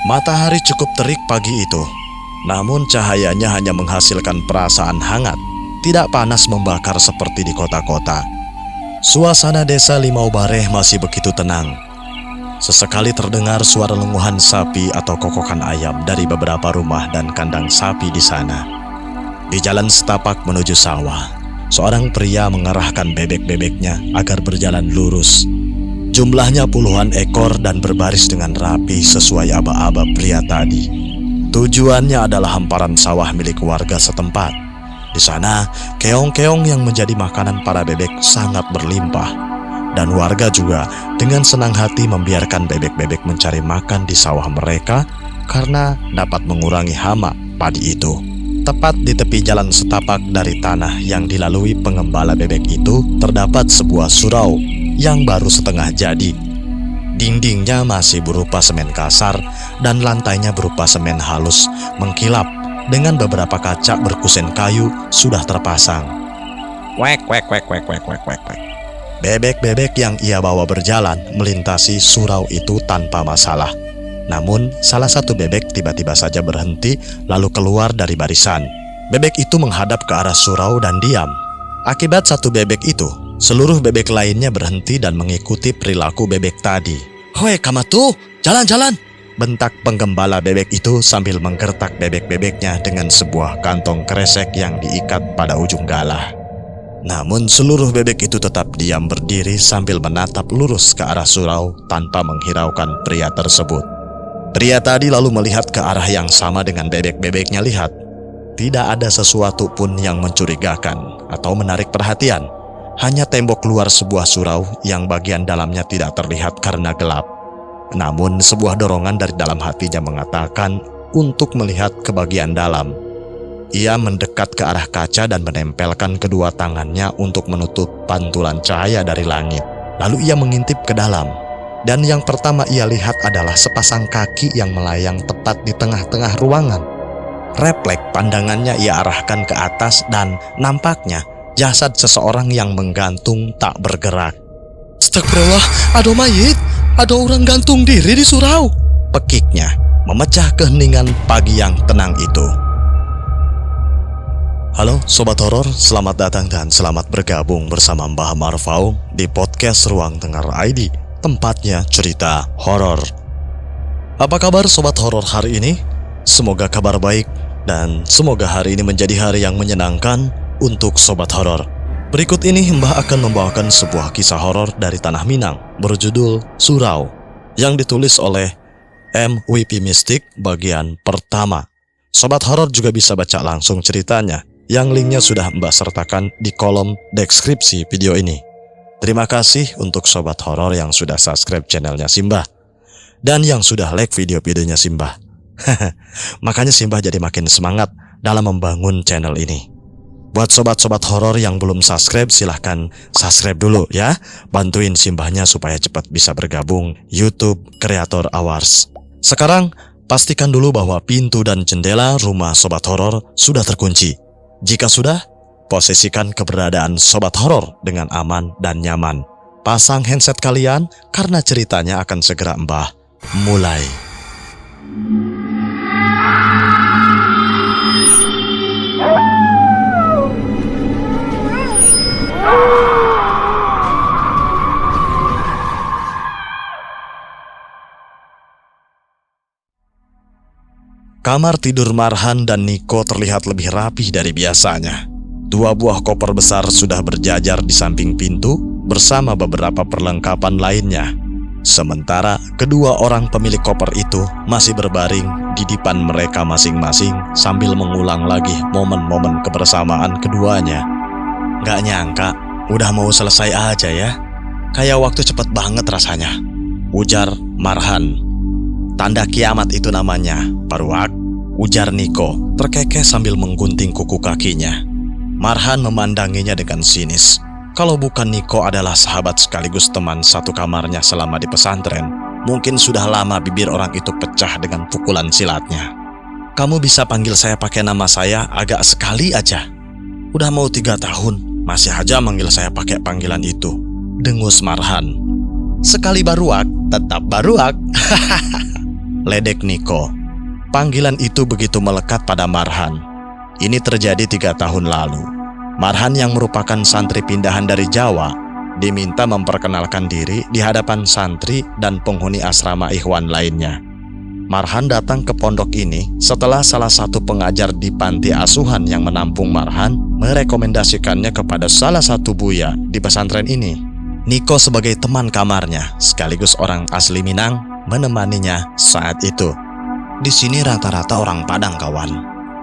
Matahari cukup terik pagi itu, namun cahayanya hanya menghasilkan perasaan hangat, tidak panas membakar seperti di kota-kota. Suasana desa Limau Bareh masih begitu tenang. Sesekali terdengar suara lenguhan sapi atau kokokan ayam dari beberapa rumah dan kandang sapi di sana. Di jalan setapak menuju sawah, seorang pria mengarahkan bebek-bebeknya agar berjalan lurus. Jumlahnya puluhan ekor dan berbaris dengan rapi sesuai aba-aba pria tadi. Tujuannya adalah hamparan sawah milik warga setempat. Di sana, keong-keong yang menjadi makanan para bebek sangat berlimpah. Dan warga juga dengan senang hati membiarkan bebek-bebek mencari makan di sawah mereka karena dapat mengurangi hama padi itu. Tepat di tepi jalan setapak dari tanah yang dilalui pengembala bebek itu, terdapat sebuah surau yang baru setengah jadi. Dindingnya masih berupa semen kasar dan lantainya berupa semen halus mengkilap dengan beberapa kaca berkusen kayu sudah terpasang. Wek, wek, wek, wek, wek, wek, wek, wek. Bebek-bebek yang ia bawa berjalan melintasi surau itu tanpa masalah. Namun, salah satu bebek tiba-tiba saja berhenti lalu keluar dari barisan. Bebek itu menghadap ke arah surau dan diam. Akibat satu bebek itu, seluruh bebek lainnya berhenti dan mengikuti perilaku bebek tadi. "Hoi, kamu tuh, jalan-jalan!" bentak penggembala bebek itu sambil menggertak bebek-bebeknya dengan sebuah kantong kresek yang diikat pada ujung galah. Namun seluruh bebek itu tetap diam berdiri sambil menatap lurus ke arah surau tanpa menghiraukan pria tersebut. Pria tadi lalu melihat ke arah yang sama dengan bebek-bebeknya lihat. Tidak ada sesuatu pun yang mencurigakan atau menarik perhatian. Hanya tembok luar sebuah surau yang bagian dalamnya tidak terlihat karena gelap. Namun sebuah dorongan dari dalam hatinya mengatakan untuk melihat ke bagian dalam. Ia mendekat ke arah kaca dan menempelkan kedua tangannya untuk menutup pantulan cahaya dari langit. Lalu ia mengintip ke dalam. Dan yang pertama ia lihat adalah sepasang kaki yang melayang tepat di tengah-tengah ruangan. Refleks pandangannya ia arahkan ke atas dan nampaknya jasad seseorang yang menggantung tak bergerak. "Astagfirullah, ada mayit, ada orang gantung diri di surau," pekiknya memecah keheningan pagi yang tenang itu. Halo Sobat Horor, selamat datang dan selamat bergabung bersama Mbah Marfau di podcast Ruang Dengar ID, tempatnya cerita horor. Apa kabar Sobat Horor hari ini? Semoga kabar baik dan semoga hari ini menjadi hari yang menyenangkan untuk Sobat Horor. Berikut ini Mbah akan membawakan sebuah kisah horor dari Tanah Minang berjudul Surau yang ditulis oleh MVP Mystic bagian pertama. Sobat Horor juga bisa baca langsung ceritanya yang linknya sudah Mbah sertakan di kolom deskripsi video ini. Terima kasih untuk Sobat Horor yang sudah subscribe channelnya Simbah dan yang sudah like video-videonya Simbah. Makanya Simbah jadi makin semangat dalam membangun channel ini. Buat sobat-sobat horor yang belum subscribe, silahkan subscribe dulu ya. Bantuin Simbahnya supaya cepat bisa bergabung YouTube Creator Awards. Sekarang, pastikan dulu bahwa pintu dan jendela rumah sobat horor sudah terkunci. Jika sudah, posisikan keberadaan sobat horor dengan aman dan nyaman. Pasang handset kalian karena ceritanya akan segera Mbah mulai. Kamar tidur Marhan dan Niko terlihat lebih rapih dari biasanya. Dua buah koper besar sudah berjajar di samping pintu bersama beberapa perlengkapan lainnya. Sementara kedua orang pemilik koper itu masih berbaring di depan mereka masing-masing sambil mengulang lagi momen-momen kebersamaan keduanya. Gak nyangka, udah mau selesai aja ya. Kayak waktu cepet banget rasanya, ujar Marhan. Tanda kiamat itu namanya, Paruak, ujar Niko, terkekeh sambil menggunting kuku kakinya. Marhan memandanginya dengan sinis. Kalau bukan Niko adalah sahabat sekaligus teman satu kamarnya selama di pesantren, mungkin sudah lama bibir orang itu pecah dengan pukulan silatnya. "Kamu bisa panggil saya pakai nama saya agak sekali aja. Udah mau 3 tahun, masih aja manggil saya pakai panggilan itu," dengus Marhan. "Sekali Baruak, tetap Baruak." ledek Niko. Panggilan itu begitu melekat pada Marhan. Ini terjadi 3 tahun lalu. Marhan yang merupakan santri pindahan dari Jawa diminta memperkenalkan diri di hadapan santri dan penghuni asrama ikhwan lainnya. Marhan datang ke pondok ini setelah salah satu pengajar di panti asuhan yang menampung Marhan merekomendasikannya kepada salah satu buya di pesantren ini. Niko sebagai teman kamarnya sekaligus orang asli Minang menemaninya saat itu. Di sini rata-rata orang Padang, kawan.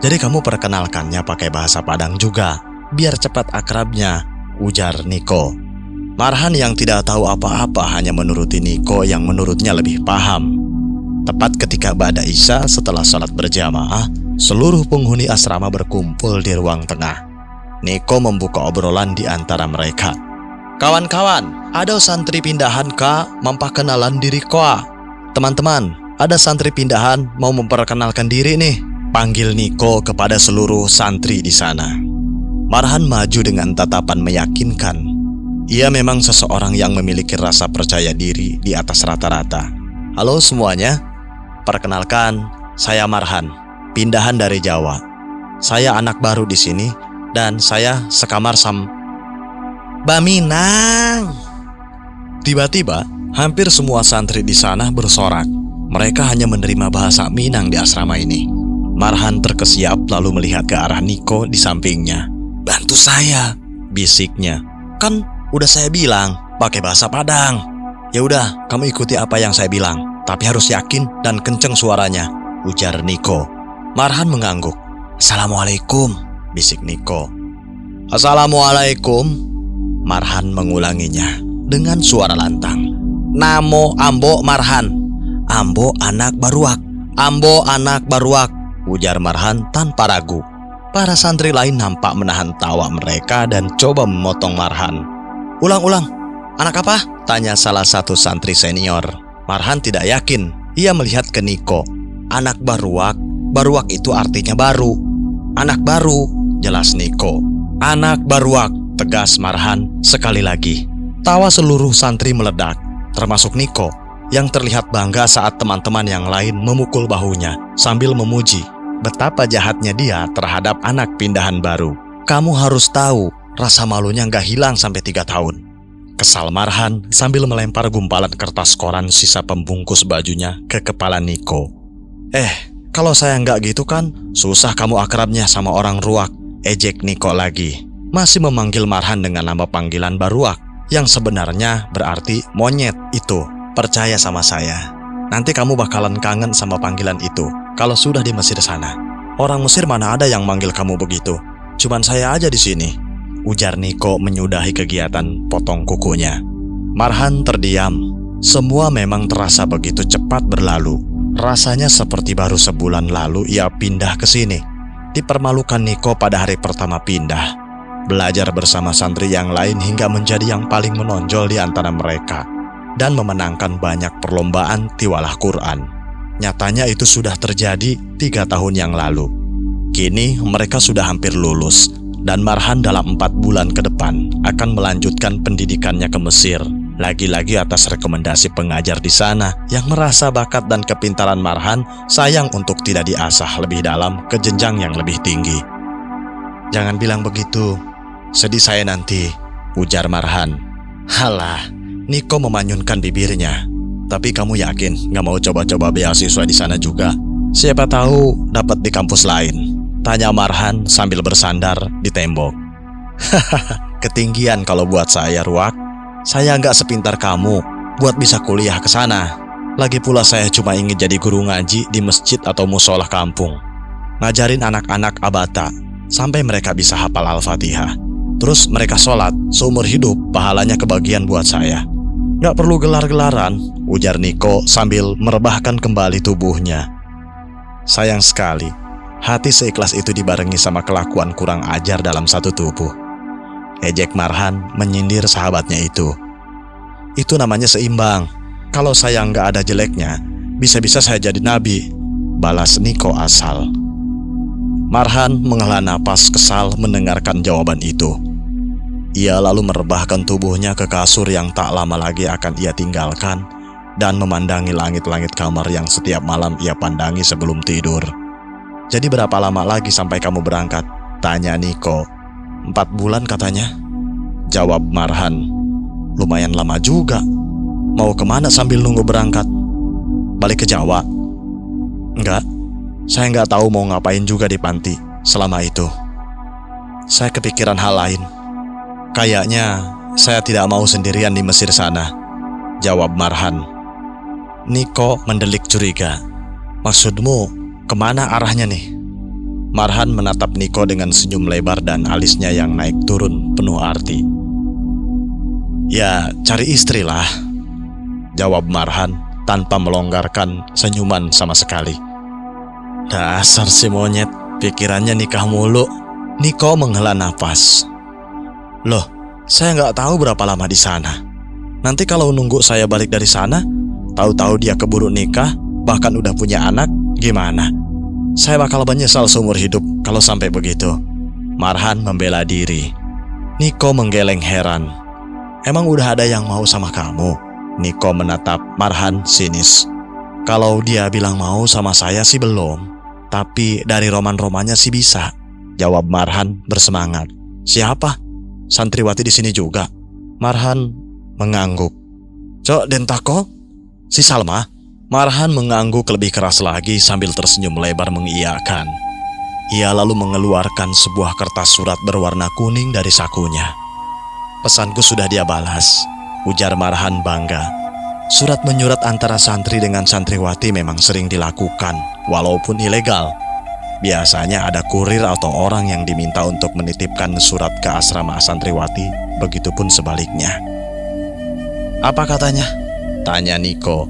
Jadi kamu perkenalkannya pakai bahasa Padang juga, biar cepat akrabnya, ujar Niko. Marhan yang tidak tahu apa-apa hanya menuruti Niko yang menurutnya lebih paham. Tepat ketika ba'da Isya setelah salat berjamaah, seluruh penghuni asrama berkumpul di ruang tengah. Niko membuka obrolan di antara mereka. Kawan-kawan, ada santri pindahan ka memperkenalan diri koa. Teman-teman, ada santri pindahan mau memperkenalkan diri nih, panggil Niko kepada seluruh santri di sana. Marhan maju dengan tatapan meyakinkan. Ia memang seseorang yang memiliki rasa percaya diri di atas rata-rata. Halo semuanya, perkenalkan, saya Marhan, pindahan dari Jawa. Saya anak baru di sini dan saya sekamar Baminang. Tiba-tiba, hampir semua santri di sana bersorak. Mereka hanya menerima bahasa Minang di asrama ini. Marhan terkesiap lalu melihat ke arah Niko di sampingnya. Bantu saya, bisiknya. Kan udah saya bilang pakai bahasa Padang. Ya udah, kamu ikuti apa yang saya bilang, tapi harus yakin dan kenceng suaranya, ujar Niko. Marhan mengangguk. Assalamualaikum, bisik Niko. Assalamualaikum, Marhan mengulanginya dengan suara lantang. Namo Ambo Marhan, Ambo anak baruak, Ambo anak baruak, ujar Marhan tanpa ragu. Para santri lain nampak menahan tawa mereka dan coba memotong Marhan. Ulang-ulang, anak apa? Tanya salah satu santri senior. Marhan tidak yakin. Ia melihat ke Niko. Anak baruak, baruak itu artinya baru. Anak baru, jelas Niko. Anak baruak, tegas Marhan sekali lagi. Tawa seluruh santri meledak, termasuk Niko, yang terlihat bangga saat teman-teman yang lain memukul bahunya sambil memuji betapa jahatnya dia terhadap anak pindahan baru. Kamu harus tahu, rasa malunya nggak hilang sampai 3 tahun. Kesal Marhan sambil melempar gumpalan kertas koran sisa pembungkus bajunya ke kepala Niko. Kalau saya nggak gitu kan, susah kamu akrabnya sama orang ruak, ejek Niko lagi. Masih memanggil Marhan dengan nama panggilan baruak, yang sebenarnya berarti monyet itu. Percaya sama saya, nanti kamu bakalan kangen sama panggilan itu kalau sudah di Mesir sana. Orang Mesir mana ada yang manggil kamu begitu? Cuman saya aja di sini, ujar Niko menyudahi kegiatan potong kukunya. Marhan terdiam. Semua memang terasa begitu cepat berlalu. Rasanya seperti baru sebulan lalu ia pindah ke sini. Dipermalukan Niko pada hari pertama pindah. Belajar bersama santri yang lain hingga menjadi yang paling menonjol di antara mereka. Dan memenangkan banyak perlombaan tiwalah Quran. Nyatanya itu sudah terjadi 3 tahun yang lalu. Kini mereka sudah hampir lulus. Dan Marhan dalam 4 bulan ke depan akan melanjutkan pendidikannya ke Mesir. Lagi-lagi atas rekomendasi pengajar di sana yang merasa bakat dan kepintaran Marhan sayang untuk tidak diasah lebih dalam ke jenjang yang lebih tinggi. Jangan bilang begitu, sedih saya nanti, ujar Marhan. Halah, Niko memanyunkan bibirnya. Tapi kamu yakin gak mau coba-coba beasiswa di sana juga? Siapa tahu dapat di kampus lain, tanya Marhan sambil bersandar di tembok. Hahaha, ketinggian kalau buat saya, Ruak. Saya nggak sepintar kamu buat bisa kuliah ke sana. Lagi pula saya cuma ingin jadi guru ngaji di masjid atau musola kampung. Ngajarin anak-anak abata sampai mereka bisa hafal Al-Fatihah. Terus mereka sholat seumur hidup, pahalanya kebagian buat saya. Nggak perlu gelar-gelaran, ujar Niko sambil merebahkan kembali tubuhnya. Sayang sekali, hati seikhlas itu dibarengi sama kelakuan kurang ajar dalam satu tubuh. Ejek Marhan menyindir sahabatnya itu. Itu namanya seimbang. Kalau saya nggak ada jeleknya, bisa-bisa saya jadi nabi, balas Niko asal. Marhan menghela napas kesal mendengarkan jawaban itu. Ia lalu merebahkan tubuhnya ke kasur yang tak lama lagi akan ia tinggalkan dan memandangi langit-langit kamar yang setiap malam ia pandangi sebelum tidur. "Jadi berapa lama lagi sampai kamu berangkat?" tanya Niko. 4 bulan katanya, jawab Marhan. "Lumayan lama juga. Mau kemana sambil nunggu berangkat? Balik ke Jawa?" "Enggak, saya nggak tahu mau ngapain juga di panti selama itu. Saya kepikiran hal lain. Kayaknya saya tidak mau sendirian di Mesir sana," jawab Marhan. Niko mendelik curiga. "Maksudmu kemana arahnya nih?" Marhan menatap Niko dengan senyum lebar dan alisnya yang naik turun penuh arti. "Ya, cari istri lah," jawab Marhan tanpa melonggarkan senyuman sama sekali. "Dasar si monyet, pikirannya nikah mulu." Niko menghela nafas. "Loh, saya nggak tahu berapa lama di sana. Nanti kalau nunggu saya balik dari sana, tahu-tahu dia keburu nikah, bahkan udah punya anak, gimana? Saya bakal menyesal seumur hidup kalau sampai begitu." Marhan membela diri. Niko menggeleng heran. "Emang udah ada yang mau sama kamu?" Niko menatap Marhan sinis. "Kalau dia bilang mau sama saya sih belum, tapi dari roman-romannya sih bisa," jawab Marhan bersemangat. "Siapa? Santriwati di sini juga?" Marhan mengangguk. "Cok Dentako? Si Salma?" Marhan mengangguk lebih keras lagi sambil tersenyum lebar mengiyakan. Ia lalu mengeluarkan sebuah kertas surat berwarna kuning dari sakunya. "Pesanku sudah dia balas," ujar Marhan bangga. Surat menyurat antara santri dengan santriwati memang sering dilakukan, walaupun ilegal. Biasanya ada kurir atau orang yang diminta untuk menitipkan surat ke asrama santriwati, begitupun sebaliknya. "Apa katanya?" tanya Niko.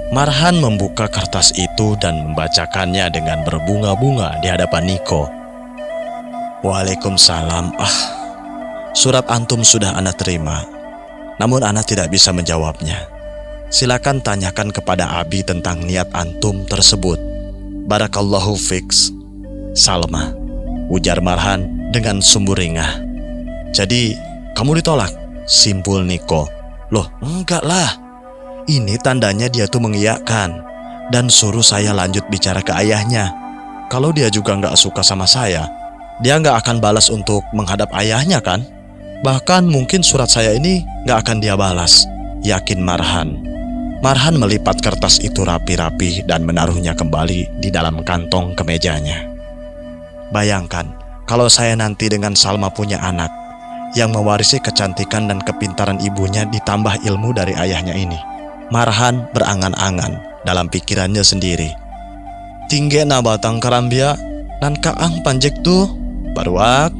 Marhan membuka kertas itu dan membacakannya dengan berbunga-bunga di hadapan Niko. "Waalaikumsalam. Surat antum sudah ana terima, namun ana tidak bisa menjawabnya. Silakan tanyakan kepada Abi tentang niat antum tersebut. Barakallahu fiks, Salma," ujar Marhan dengan sumringah. "Jadi kamu ditolak?" simpul Niko. "Loh, enggak lah. Ini tandanya dia tuh mengiyakan dan suruh saya lanjut bicara ke ayahnya. Kalau dia juga nggak suka sama saya, dia nggak akan balas untuk menghadap ayahnya kan? Bahkan mungkin surat saya ini nggak akan dia balas," yakin Marhan. Marhan melipat kertas itu rapi-rapi dan menaruhnya kembali di dalam kantong kemejanya. "Bayangkan kalau saya nanti dengan Salma punya anak yang mewarisi kecantikan dan kepintaran ibunya ditambah ilmu dari ayahnya ini." Marhan berangan-angan dalam pikirannya sendiri. "Tinggi na batang karambia nan kaang panjek tuh, baruak.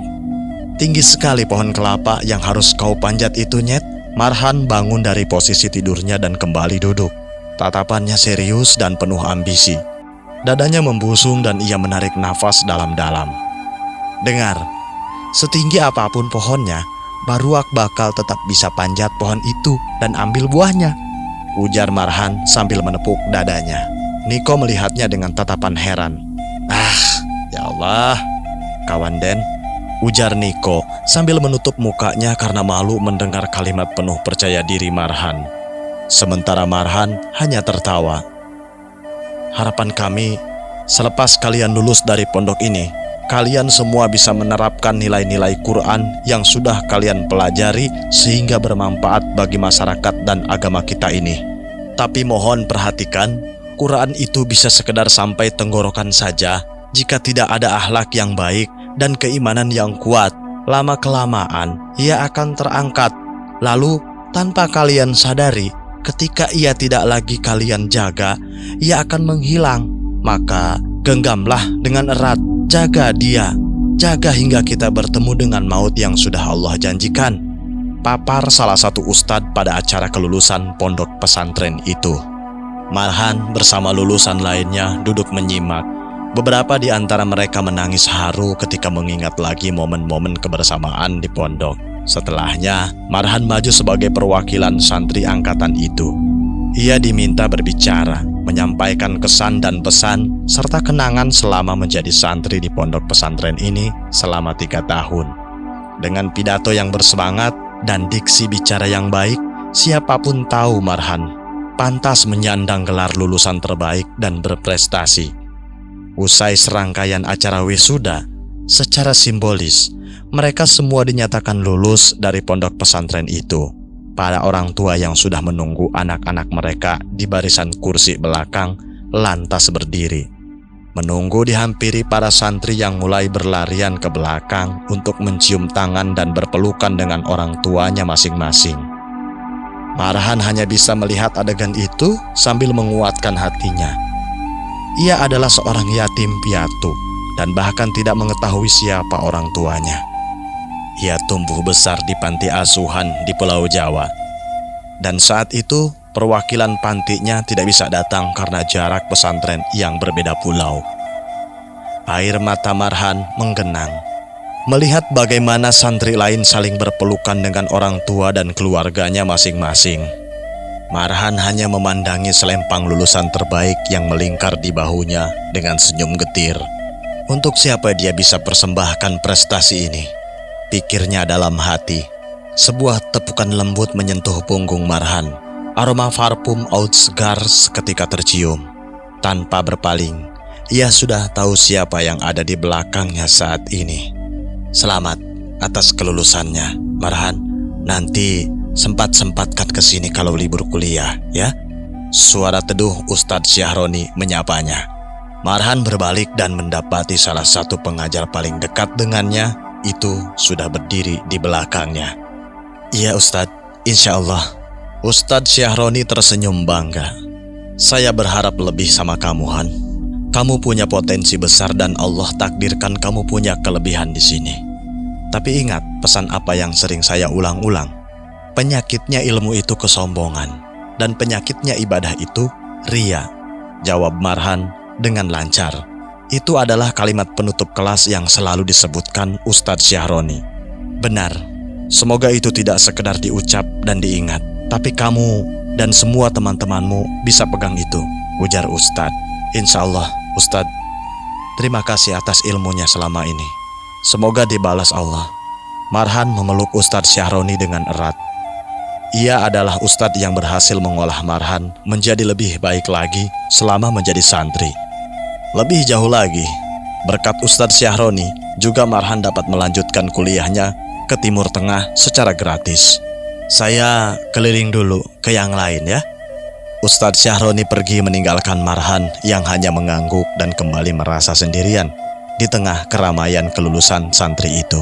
Tinggi sekali pohon kelapa yang harus kau panjat itu, nyet." Marhan bangun dari posisi tidurnya dan kembali duduk. Tatapannya serius dan penuh ambisi. Dadanya membusung dan ia menarik nafas dalam-dalam. "Dengar, setinggi apapun pohonnya, Baruak bakal tetap bisa panjat pohon itu dan ambil buahnya," ujar Marhan sambil menepuk dadanya. Niko melihatnya dengan tatapan heran. Ya Allah, kawan Den," ujar Niko sambil menutup mukanya karena malu mendengar kalimat penuh percaya diri Marhan. Sementara Marhan hanya tertawa. "Harapan kami, selepas kalian lulus dari pondok ini, kalian semua bisa menerapkan nilai-nilai Quran yang sudah kalian pelajari sehingga bermanfaat bagi masyarakat dan agama kita ini. Tapi mohon perhatikan, Quran itu bisa sekedar sampai tenggorokan saja jika tidak ada akhlak yang baik dan keimanan yang kuat. Lama-kelamaan ia akan terangkat. Lalu tanpa kalian sadari, ketika ia tidak lagi kalian jaga, ia akan menghilang. Maka genggamlah dengan erat, jaga dia, jaga hingga kita bertemu dengan maut yang sudah Allah janjikan," papar salah satu ustadz pada acara kelulusan pondok pesantren itu. Marhan bersama lulusan lainnya duduk menyimak. Beberapa di antara mereka menangis haru ketika mengingat lagi momen-momen kebersamaan di pondok. Setelahnya, Marhan maju sebagai perwakilan santri angkatan itu. Ia diminta berbicara, menyampaikan kesan dan pesan, serta kenangan selama menjadi santri di pondok pesantren ini selama 3 tahun. Dengan pidato yang bersemangat dan diksi bicara yang baik, siapapun tahu Marhan pantas menyandang gelar lulusan terbaik dan berprestasi. Usai serangkaian acara wisuda, secara simbolis, mereka semua dinyatakan lulus dari pondok pesantren itu. Para orang tua yang sudah menunggu anak-anak mereka di barisan kursi belakang lantas berdiri, menunggu dihampiri para santri yang mulai berlarian ke belakang untuk mencium tangan dan berpelukan dengan orang tuanya masing-masing. Marhan hanya bisa melihat adegan itu sambil menguatkan hatinya. Ia adalah seorang yatim piatu dan bahkan tidak mengetahui siapa orang tuanya. Ia tumbuh besar di panti asuhan di Pulau Jawa. Dan saat itu perwakilan pantinya tidak bisa datang karena jarak pesantren yang berbeda pulau. Air mata Marhan menggenang melihat bagaimana santri lain saling berpelukan dengan orang tua dan keluarganya masing-masing. Marhan hanya memandangi selempang lulusan terbaik yang melingkar di bahunya dengan senyum getir. Untuk siapa dia bisa persembahkan prestasi ini? Pikirnya dalam hati. Sebuah tepukan lembut menyentuh punggung Marhan. Aroma parfum oud segar seketika tercium. Tanpa berpaling, ia sudah tahu siapa yang ada di belakangnya saat ini. Selamat atas kelulusannya, Marhan. Nanti sempat-sempatkan kesini kalau libur kuliah, ya. Suara teduh Ustadz Syahroni menyapanya. Marhan berbalik dan mendapati salah satu pengajar paling dekat dengannya itu sudah berdiri di belakangnya. Iya Ustadz, insya Allah. Ustadz Syahroni tersenyum bangga. Saya berharap lebih sama kamu, Han. Kamu punya potensi besar dan Allah takdirkan kamu punya kelebihan di sini. Tapi ingat pesan apa yang sering saya ulang-ulang. Penyakitnya ilmu itu kesombongan dan penyakitnya ibadah itu ria. Jawab Marhan dengan lancar. Itu adalah kalimat penutup kelas yang selalu disebutkan Ustadz Syahroni. Benar, semoga itu tidak sekedar diucap dan diingat, tapi kamu dan semua teman-temanmu bisa pegang itu, ujar Ustadz. Insya Allah, Ustadz, terima kasih atas ilmunya selama ini. Semoga dibalas Allah. Marhan memeluk Ustadz Syahroni dengan erat. Ia adalah Ustadz yang berhasil mengolah Marhan menjadi lebih baik lagi selama menjadi santri. Lebih jauh lagi, berkat Ustadz Syahroni, juga Marhan dapat melanjutkan kuliahnya ke Timur Tengah secara gratis. Saya keliling dulu ke yang lain ya. Ustadz Syahroni pergi meninggalkan Marhan yang hanya mengangguk dan kembali merasa sendirian di tengah keramaian kelulusan santri itu.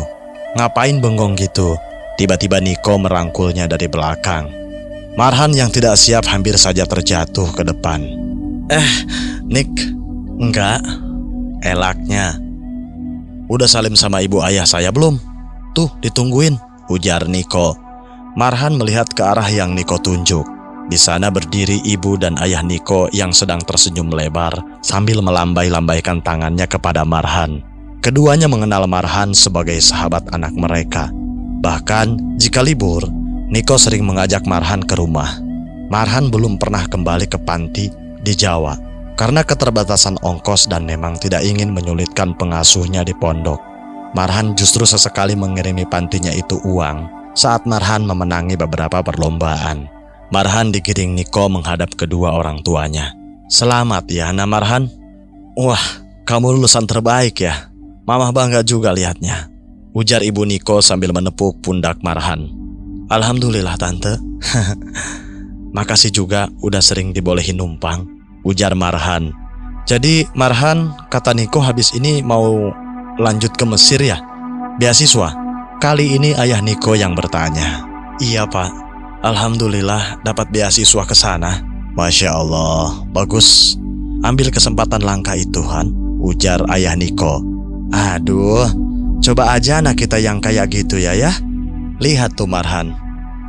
Ngapain bengong gitu? Tiba-tiba Niko merangkulnya dari belakang. Marhan yang tidak siap hampir saja terjatuh ke depan. Nik, enggak. Elaknya. Udah salim sama ibu ayah saya belum? Tuh, ditungguin, ujar Niko. Marhan melihat ke arah yang Niko tunjuk. Di sana berdiri ibu dan ayah Niko yang sedang tersenyum lebar sambil melambai-lambaikan tangannya kepada Marhan. Keduanya mengenal Marhan sebagai sahabat anak mereka. Bahkan jika libur, Niko sering mengajak Marhan ke rumah. Marhan belum pernah kembali ke panti di Jawa karena keterbatasan ongkos dan memang tidak ingin menyulitkan pengasuhnya di pondok. Marhan justru sesekali mengirimi pantinya itu uang saat Marhan memenangi beberapa perlombaan. Marhan digiring Niko menghadap kedua orang tuanya. Selamat ya, Ana Marhan. Wah, kamu lulusan terbaik ya. Mama bangga juga lihatnya, ujar ibu Niko sambil menepuk pundak Marhan. Alhamdulillah tante. Makasih juga udah sering dibolehin numpang, ujar Marhan. Jadi Marhan, kata Niko habis ini mau lanjut ke Mesir ya? Beasiswa? Kali ini ayah Niko yang bertanya. Iya pak. Alhamdulillah dapat beasiswa ke sana. Masya Allah, bagus. Ambil kesempatan langka itu, Han, ujar ayah Niko. Aduh, coba aja anak kita yang kayak gitu ya. Lihat tuh Marhan,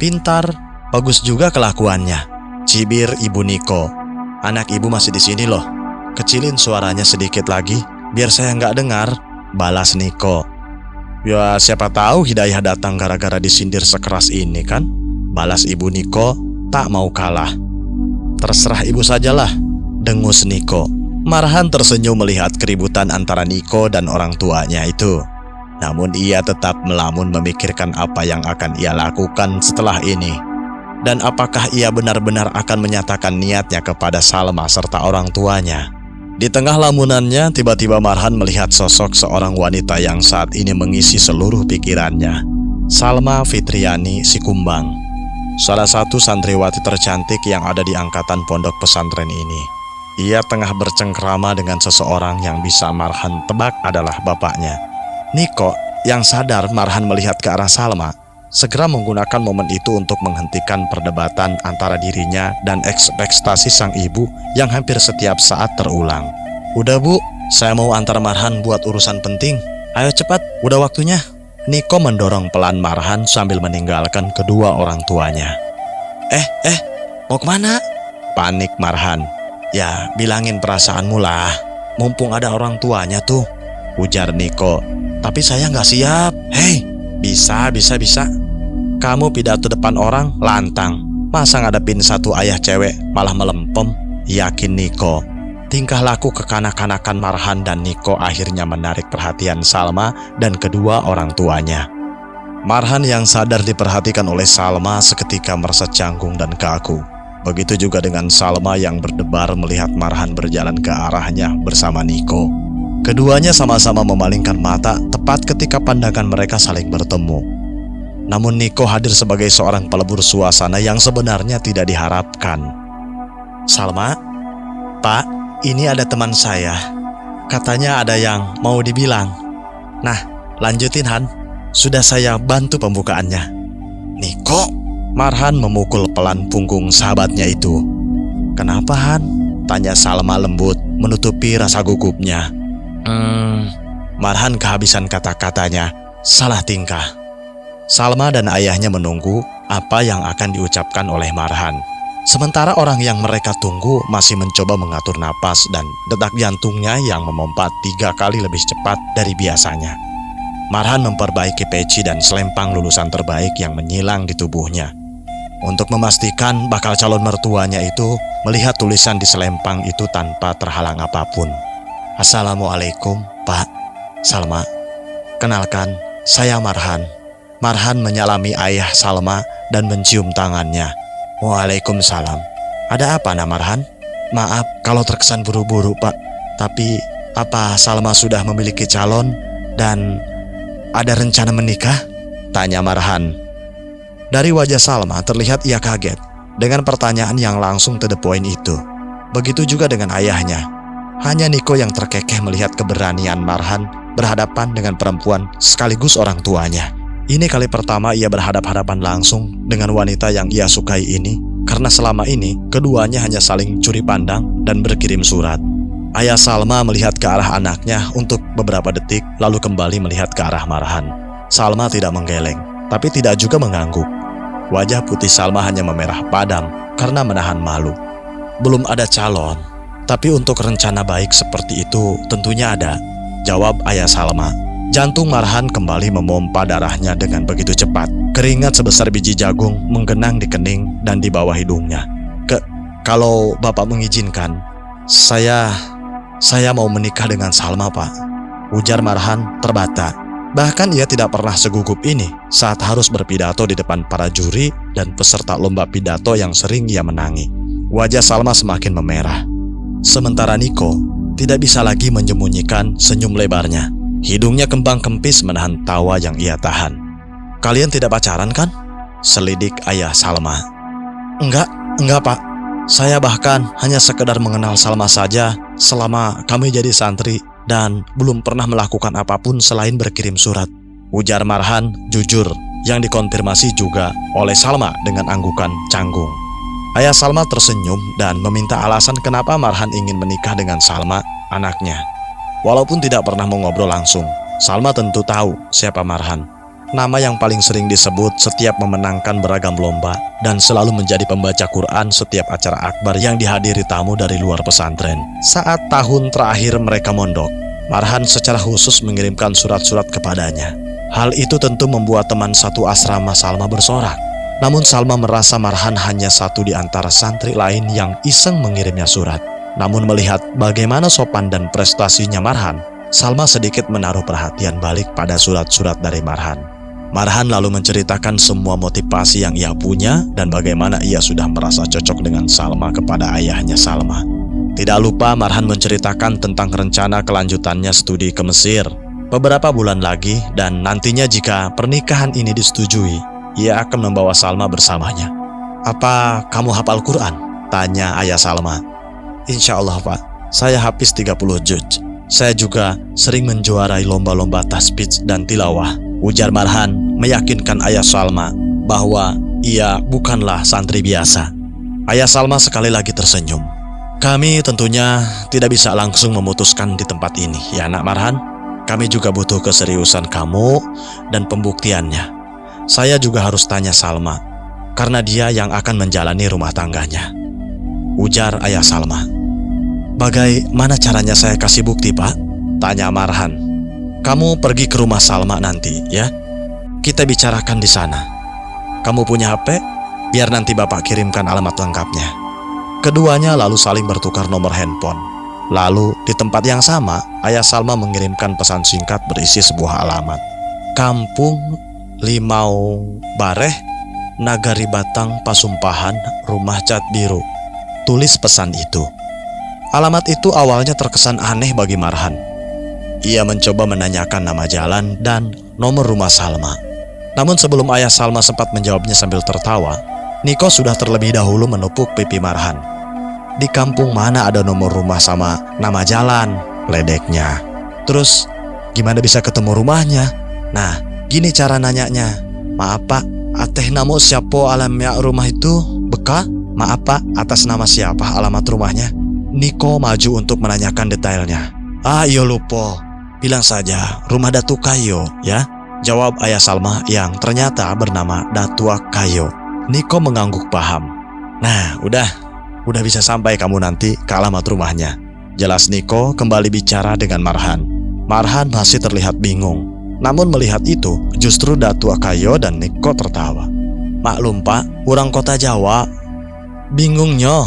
pintar, bagus juga kelakuannya, cibir ibu Niko. Anak ibu masih di sini loh. Kecilin suaranya sedikit lagi, biar saya nggak dengar, balas Niko. Ya siapa tahu hidayah datang gara-gara disindir sekeras ini kan? Balas ibu Niko tak mau kalah. Terserah ibu sajalah, dengus Niko. Marhan tersenyum melihat keributan antara Niko dan orang tuanya itu. Namun ia tetap melamun memikirkan apa yang akan ia lakukan setelah ini. Dan apakah ia benar-benar akan menyatakan niatnya kepada Salma serta orang tuanya? Di tengah lamunannya, tiba-tiba Marhan melihat sosok seorang wanita yang saat ini mengisi seluruh pikirannya. Salma Fitriani Sikumbang, salah satu santriwati tercantik yang ada di angkatan pondok pesantren ini. Ia tengah bercengkrama dengan seseorang yang bisa Marhan tebak adalah bapaknya. Niko, yang sadar Marhan melihat ke arah Salma, segera menggunakan momen itu untuk menghentikan perdebatan antara dirinya dan ekspektasi sang ibu yang hampir setiap saat terulang. "Udah bu, saya mau antar Marhan buat urusan penting. Ayo cepat, udah waktunya." Niko mendorong pelan Marhan sambil meninggalkan kedua orang tuanya. Mau kemana?" Panik Marhan. "Ya, bilangin perasaanmu lah, mumpung ada orang tuanya tuh," ujar Niko. "Tapi saya nggak siap." "Hei, Bisa. Kamu pidato depan orang, lantang. Masa ngadepin satu ayah cewek malah melempem?" yakin Niko. Tingkah laku kekanak-kanakan Marhan dan Niko akhirnya menarik perhatian Salma dan kedua orang tuanya. Marhan yang sadar diperhatikan oleh Salma seketika merasa canggung dan kaku. Begitu juga dengan Salma yang berdebar melihat Marhan berjalan ke arahnya bersama Niko. Keduanya sama-sama memalingkan mata tepat ketika pandangan mereka saling bertemu. Namun Niko hadir sebagai seorang pelebur suasana yang sebenarnya tidak diharapkan. "Salma, Pak, ini ada teman saya. Katanya ada yang mau dibilang." "Nah, lanjutin Han. Sudah saya bantu pembukaannya." "Niko!" Marhan memukul pelan punggung sahabatnya itu. "Kenapa Han?" tanya Salma lembut menutupi rasa gugupnya. Marhan kehabisan kata-katanya. Salah tingkah. Salma dan ayahnya menunggu apa yang akan diucapkan oleh Marhan. Sementara orang yang mereka tunggu masih mencoba mengatur napas dan detak jantungnya yang memompa 3 kali lebih cepat dari biasanya. Marhan memperbaiki peci dan selempang lulusan terbaik yang menyilang di tubuhnya. Untuk memastikan bakal calon mertuanya itu melihat tulisan di selempang itu tanpa terhalang apapun. "Assalamualaikum, Pak, Salma. Kenalkan, saya Marhan." Marhan menyalami ayah Salma dan mencium tangannya. "Waalaikumsalam. Ada apa, Marhan? Maaf kalau terkesan buru-buru, Pak. Tapi apa Salma sudah memiliki calon dan ada rencana menikah?" tanya Marhan. Dari wajah Salma terlihat ia kaget dengan pertanyaan yang langsung to the point itu. Begitu juga dengan ayahnya. Hanya Niko yang terkekeh melihat keberanian Marhan berhadapan dengan perempuan sekaligus orang tuanya. Ini kali pertama ia berhadap-hadapan langsung dengan wanita yang ia sukai ini, karena selama ini keduanya hanya saling curi pandang dan berkirim surat. Ayah Salma melihat ke arah anaknya untuk beberapa detik, lalu kembali melihat ke arah Marhan. Salma tidak menggeleng, tapi tidak juga mengangguk. Wajah putih Salma hanya memerah padam karena menahan malu. "Belum ada calon, tapi untuk rencana baik seperti itu tentunya ada," jawab ayah Salma. Jantung Marhan kembali memompa darahnya dengan begitu cepat. Keringat sebesar biji jagung menggenang di kening dan di bawah hidungnya. Kalau Bapak mengizinkan, saya mau menikah dengan Salma, Pak," ujar Marhan terbata. Bahkan ia tidak pernah segugup ini saat harus berpidato di depan para juri dan peserta lomba pidato yang sering ia menangi. Wajah Salma semakin memerah. Sementara Niko tidak bisa lagi menyembunyikan senyum lebarnya. Hidungnya kembang kempis menahan tawa yang ia tahan. "Kalian tidak pacaran kan?" selidik ayah Salma. Enggak Pak. Saya bahkan hanya sekedar mengenal Salma saja selama kami jadi santri dan belum pernah melakukan apapun selain berkirim surat," ujar Marhan jujur yang dikonfirmasi juga oleh Salma dengan anggukan canggung. Ayah Salma tersenyum dan meminta alasan kenapa Marhan ingin menikah dengan Salma, anaknya. Walaupun tidak pernah mengobrol langsung, Salma tentu tahu siapa Marhan. Nama yang paling sering disebut setiap memenangkan beragam lomba dan selalu menjadi pembaca Quran setiap acara akbar yang dihadiri tamu dari luar pesantren. Saat tahun terakhir mereka mondok, Marhan secara khusus mengirimkan surat-surat kepadanya. Hal itu tentu membuat teman satu asrama Salma bersorak. Namun Salma merasa Marhan hanya satu di antara santri lain yang iseng mengirimnya surat. Namun melihat bagaimana sopan dan prestasinya Marhan, Salma sedikit menaruh perhatian balik pada surat-surat dari Marhan. Marhan lalu menceritakan semua motivasi yang ia punya dan bagaimana ia sudah merasa cocok dengan Salma kepada ayahnya Salma. Tidak lupa Marhan menceritakan tentang rencana kelanjutannya studi ke Mesir beberapa bulan lagi, dan nantinya jika pernikahan ini disetujui, ia akan membawa Salma bersamanya. "Apa kamu hafal Quran?" tanya ayah Salma. "Insya Allah Pak, saya hafiz 30 juz. Saya juga sering menjuarai lomba-lomba tasbih dan tilawah," ujar Marhan meyakinkan ayah Salma bahwa ia bukanlah santri biasa. Ayah Salma sekali lagi tersenyum. "Kami tentunya tidak bisa langsung memutuskan di tempat ini, ya nak Marhan. Kami juga butuh keseriusan kamu dan pembuktiannya. Saya juga harus tanya Salma, karena dia yang akan menjalani rumah tangganya," ujar ayah Salma. "Bagaimana caranya saya kasih bukti Pak?" tanya Marhan. "Kamu pergi ke rumah Salma nanti ya. Kita bicarakan di sana. Kamu punya HP? Biar nanti Bapak kirimkan alamat lengkapnya." Keduanya lalu saling bertukar nomor handphone. Lalu di tempat yang sama, ayah Salma mengirimkan pesan singkat berisi sebuah alamat. "Kampung Limau Bareh, Nagari Batang Pasumpahan, Rumah Cat Biru," tulis pesan itu. Alamat itu awalnya terkesan aneh bagi Marhan. Ia mencoba menanyakan nama jalan dan nomor rumah Salma. Namun sebelum ayah Salma sempat menjawabnya sambil tertawa, Niko sudah terlebih dahulu menepuk pipi Marhan. "Di kampung mana ada nomor rumah sama nama jalan?" ledeknya. "Terus gimana bisa ketemu rumahnya?" "Nah, gini cara nanyanya. Maaf Pak, ateh namo siapa alamat rumah itu? Beka? Maaf Pak, atas nama siapa alamat rumahnya?" Niko maju untuk menanyakan detailnya. "Ah iya lupa, bilang saja rumah Datu Kayo ya," jawab ayah Salma yang ternyata bernama Datua Kayo. Niko mengangguk paham. "Nah, udah bisa sampai kamu nanti ke alamat rumahnya," jelas Niko kembali bicara dengan Marhan. Marhan masih terlihat bingung. Namun melihat itu, justru Datua Kayo dan Niko tertawa. "Maklum Pak, orang kota Jawa. Bingungnya,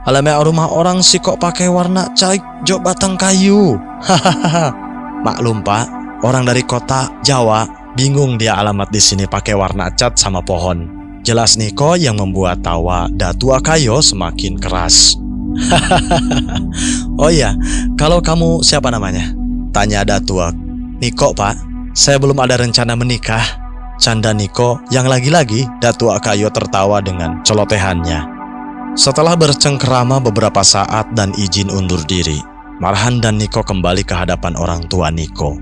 alamat rumah orang sih kok pakai warna caik jok batang kayu." "Hahaha. Maklum Pak, orang dari kota Jawa bingung dia alamat di sini pakai warna cat sama pohon," jelas Niko yang membuat tawa Datua Kayo semakin keras. "Oh iya, kalau kamu siapa namanya?" tanya Datua. "Niko Pak, saya belum ada rencana menikah," canda Niko yang lagi-lagi Datua Kayo tertawa dengan celotehannya. Setelah bercengkerama beberapa saat dan izin undur diri, Marhan dan Niko kembali ke hadapan orang tua Niko.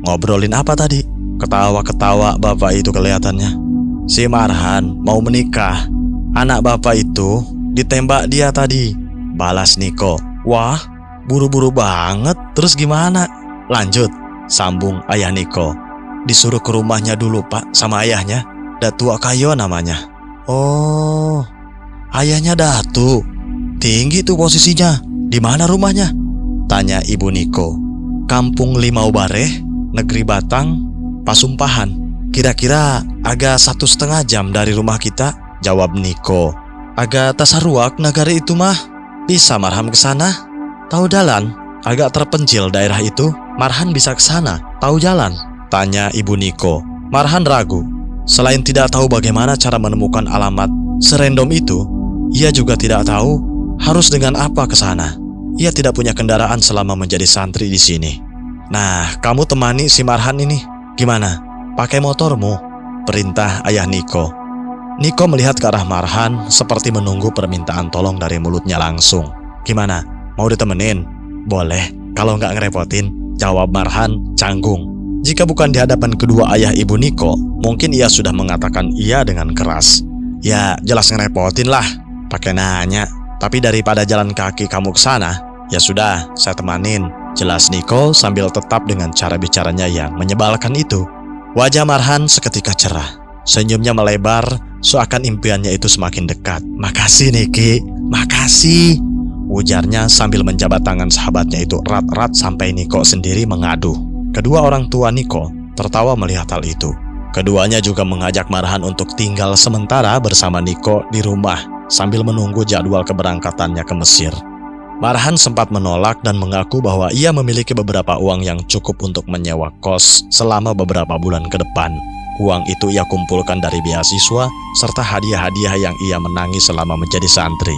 Ngobrolin apa tadi? Ketawa-ketawa bapak itu kelihatannya. "Si Marhan mau menikah. Anak bapak itu ditembak dia tadi," balas Niko. "Wah, buru-buru banget. Terus gimana?" "Lanjut," sambung ayah Niko. "Disuruh ke rumahnya dulu Pak sama ayahnya. Datua Kayo namanya." "Oh, ayahnya Datu. Tinggi tuh posisinya. Di mana rumahnya?" tanya ibu Niko. "Kampung Limau Bareh, Negeri Batang, Pasumpahan. Kira-kira agak 1,5 jam dari rumah kita," jawab Niko. "Agak tasaruak negara itu mah. Bisa Marhan ke sana? Tahu jalan? Agak terpencil daerah itu. Marhan bisa ke sana. Tahu jalan?" tanya ibu Niko. Marhan ragu. Selain tidak tahu bagaimana cara menemukan alamat serandom itu, ia juga tidak tahu harus dengan apa ke sana. Ia tidak punya kendaraan selama menjadi santri di sini. "Nah, kamu temani si Marhan ini. Gimana? Pakai motormu?" perintah ayah Niko. Niko melihat ke arah Marhan seperti menunggu permintaan tolong dari mulutnya langsung. "Gimana? Mau ditemenin?" "Boleh, kalau nggak ngerepotin," jawab Marhan canggung. Jika bukan di hadapan kedua ayah ibu Niko, mungkin ia sudah mengatakan iya dengan keras. "Ya, jelas ngerepotin lah. Pakai nanya. Tapi daripada jalan kaki kamu ke sana, ya sudah, saya temanin," jelas Niko sambil tetap dengan cara bicaranya yang menyebalkan itu. Wajah Marhan seketika cerah. Senyumnya melebar, seakan impiannya itu semakin dekat. "Makasih Niki, makasih," ujarnya sambil menjabat tangan sahabatnya itu erat-erat sampai Niko sendiri mengadu. Kedua orang tua Niko tertawa melihat hal itu. Keduanya juga mengajak Marhan untuk tinggal sementara bersama Niko di rumah sambil menunggu jadwal keberangkatannya ke Mesir. Marhan sempat menolak dan mengaku bahwa ia memiliki beberapa uang yang cukup untuk menyewa kos selama beberapa bulan ke depan. Uang itu ia kumpulkan dari beasiswa serta hadiah-hadiah yang ia menangi selama menjadi santri.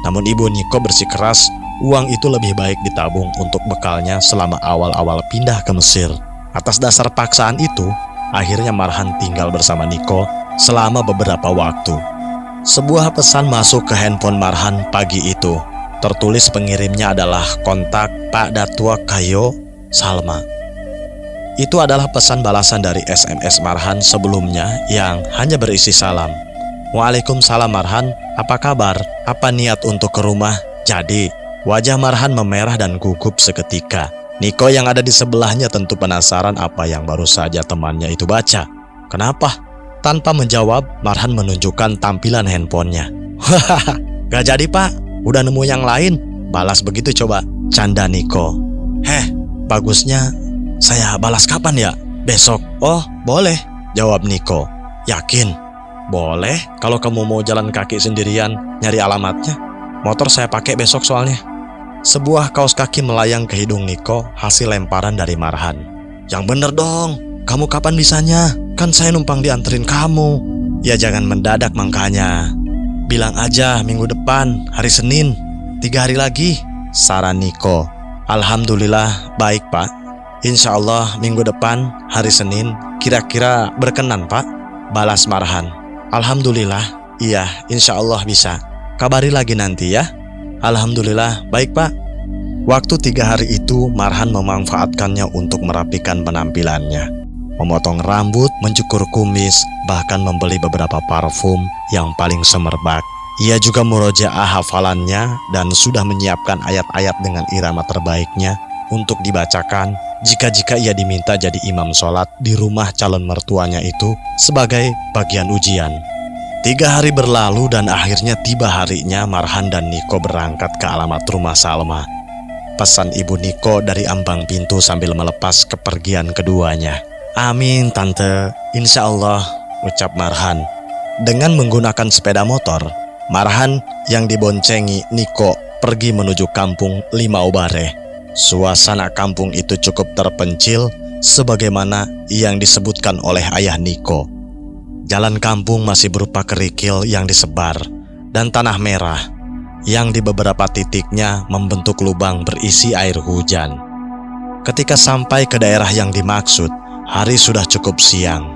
Namun ibu Niko bersikeras uang itu lebih baik ditabung untuk bekalnya selama awal-awal pindah ke Mesir. Atas dasar paksaan itu, akhirnya Marhan tinggal bersama Niko selama beberapa waktu. Sebuah pesan masuk ke handphone Marhan pagi itu. Tertulis pengirimnya adalah kontak Pak Datua Kayo Salma. Itu adalah pesan balasan dari SMS Marhan sebelumnya yang hanya berisi salam. Waalaikumsalam Marhan, apa kabar? Apa niat untuk ke rumah? Jadi, wajah Marhan memerah dan gugup seketika. Niko yang ada di sebelahnya tentu penasaran apa yang baru saja temannya itu baca. Kenapa? Tanpa menjawab, Marhan menunjukkan tampilan handphonenya. Hahaha, gak jadi pak, udah nemu yang lain. Balas begitu coba, canda Niko. Bagusnya saya balas kapan ya? Besok. Oh, boleh, jawab Niko. Yakin? Boleh, kalau kamu mau jalan kaki sendirian, nyari alamatnya. Motor saya pakai besok soalnya. Sebuah kaos kaki melayang ke hidung Niko hasil lemparan dari Marhan. Yang bener dong, kamu kapan bisanya? Kan saya numpang dianterin kamu. Ya jangan mendadak makanya. Bilang aja minggu depan, hari Senin, 3 hari lagi, saran Niko. Alhamdulillah, baik pak. Insya Allah minggu depan, hari Senin, kira-kira berkenan pak, balas Marhan. Alhamdulillah, iya insya Allah bisa. Kabari lagi nanti ya. Alhamdulillah, baik pak. Waktu 3 hari itu, Marhan memanfaatkannya untuk merapikan penampilannya. Memotong rambut, mencukur kumis, bahkan membeli beberapa parfum yang paling semerbak. Ia juga murojaah hafalannya dan sudah menyiapkan ayat-ayat dengan irama terbaiknya untuk dibacakan jika ia diminta jadi imam sholat di rumah calon mertuanya itu sebagai bagian ujian. 3 hari berlalu dan akhirnya tiba harinya Marhan dan Niko berangkat ke alamat rumah Salma. Pesan ibu Niko dari ambang pintu sambil melepas kepergian keduanya. Amin tante, insya Allah, ucap Marhan. Dengan menggunakan sepeda motor, Marhan yang diboncengi Niko pergi menuju kampung Limau Bareh. Suasana kampung itu cukup terpencil sebagaimana yang disebutkan oleh ayah Niko. Jalan kampung masih berupa kerikil yang disebar dan tanah merah yang di beberapa titiknya membentuk lubang berisi air hujan. Ketika sampai ke daerah yang dimaksud, hari sudah cukup siang.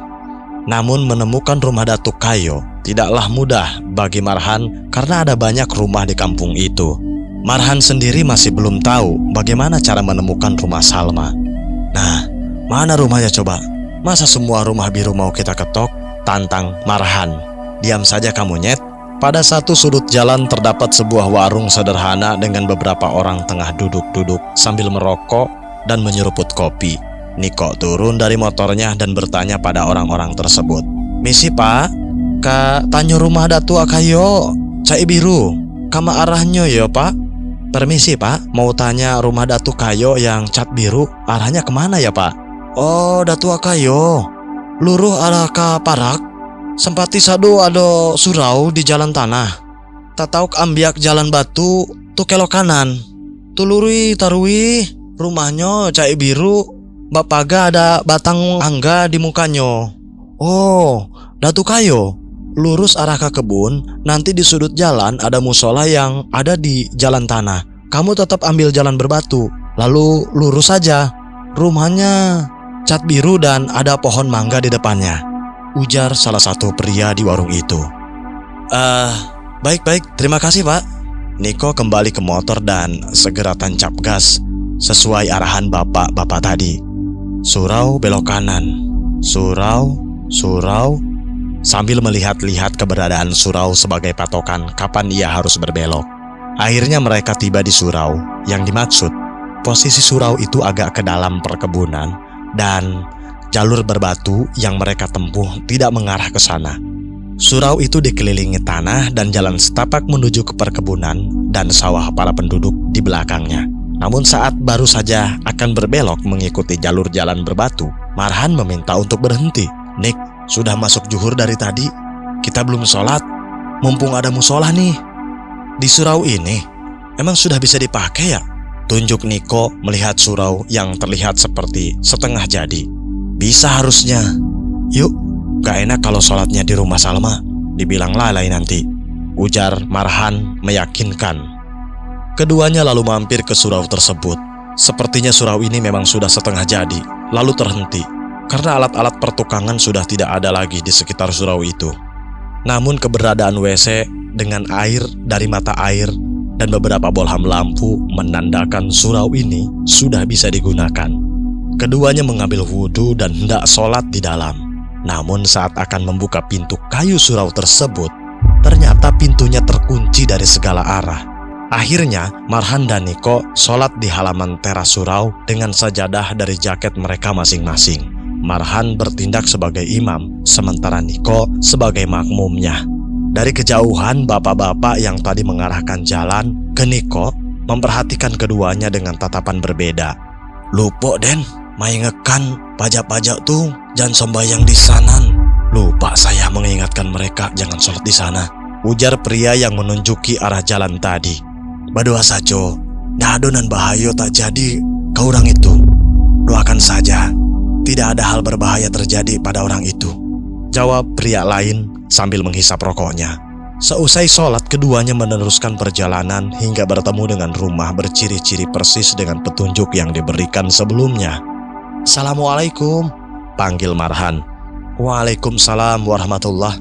Namun menemukan rumah Datuk Kayo tidaklah mudah bagi Marhan karena ada banyak rumah di kampung itu. Marhan sendiri masih belum tahu bagaimana cara menemukan rumah Salma. Nah, mana rumahnya coba? Masa semua rumah biru mau kita ketok? Tantang Marhan. Diam saja kamu nyet. Pada satu sudut jalan terdapat sebuah warung sederhana dengan beberapa orang tengah duduk-duduk sambil merokok dan menyeruput kopi. Niko turun dari motornya dan bertanya pada orang-orang tersebut. Misi pak, ka tanyo rumah Datua Kayo, cai biru, kama arahnya ya pak? Permisi pak, mau tanya rumah Datuk Kayo yang cat biru, arahnya kemana ya pak? Oh, Datua Kayo, luruh arah ke Parak, sempati sadu ada surau di jalan tanah. Tatauk ambiak jalan batu, tu kelok kanan. Tuluri tarui, rumahnya cai biru, bapaga ada batang angga di mukanya. Oh, Datuk Kayo, lurus arah ke kebun, nanti di sudut jalan ada musola yang ada di jalan tanah. Kamu tetap ambil jalan berbatu, lalu lurus saja. Rumahnya cat biru dan ada pohon mangga di depannya, ujar salah satu pria di warung itu. Baik, terima kasih pak. Niko kembali ke motor dan segera tancap gas sesuai arahan bapak-bapak tadi. Surau belok kanan, surau, sambil melihat-lihat keberadaan surau sebagai patokan kapan ia harus berbelok. Akhirnya mereka tiba di surau yang dimaksud. Posisi surau itu agak ke dalam perkebunan dan jalur berbatu yang mereka tempuh tidak mengarah ke sana. Surau itu dikelilingi tanah dan jalan setapak menuju ke perkebunan dan sawah para penduduk di belakangnya. Namun saat baru saja akan berbelok mengikuti jalur jalan berbatu, Marhan meminta untuk berhenti. Nik, sudah masuk zuhur dari tadi, kita belum sholat. Mumpung ada musola nih di surau ini, emang sudah bisa dipakai ya? Tunjuk Niko melihat surau yang terlihat seperti setengah jadi. Bisa harusnya. Yuk, Gak enak kalau sholatnya di rumah Salma, dibilang lalai nanti, ujar Marhan meyakinkan. Keduanya lalu mampir ke surau tersebut. Sepertinya surau ini memang sudah setengah jadi, lalu terhenti, karena alat-alat pertukangan sudah tidak ada lagi di sekitar surau itu. Namun keberadaan WC dengan air dari mata air dan beberapa bolham lampu menandakan surau ini sudah bisa digunakan. Keduanya mengambil wudhu dan hendak sholat di dalam. Namun saat akan membuka pintu kayu surau tersebut, ternyata pintunya terkunci dari segala arah. Akhirnya Marhan dan Niko sholat di halaman teras surau dengan sajadah dari jaket mereka masing-masing. Marhan bertindak sebagai imam, sementara Niko sebagai makmumnya. Dari kejauhan, bapak-bapak yang tadi mengarahkan jalan ke Niko memperhatikan keduanya dengan tatapan berbeda. Lupa Den, mai ngekan pajak-pajak tuh, jangan sembahyang di sana. Lupa saya mengingatkan mereka jangan sholat di sana, ujar pria yang menunjuki arah jalan tadi. Badua sajo, adonan bahaya tak jadi ke orang itu. Doakan saja, tidak ada hal berbahaya terjadi pada orang itu, jawab pria lain sambil menghisap rokoknya. Seusai sholat, keduanya meneruskan perjalanan hingga bertemu dengan rumah berciri-ciri persis dengan petunjuk yang diberikan sebelumnya. Assalamualaikum, panggil Marhan. Waalaikumsalam warahmatullah.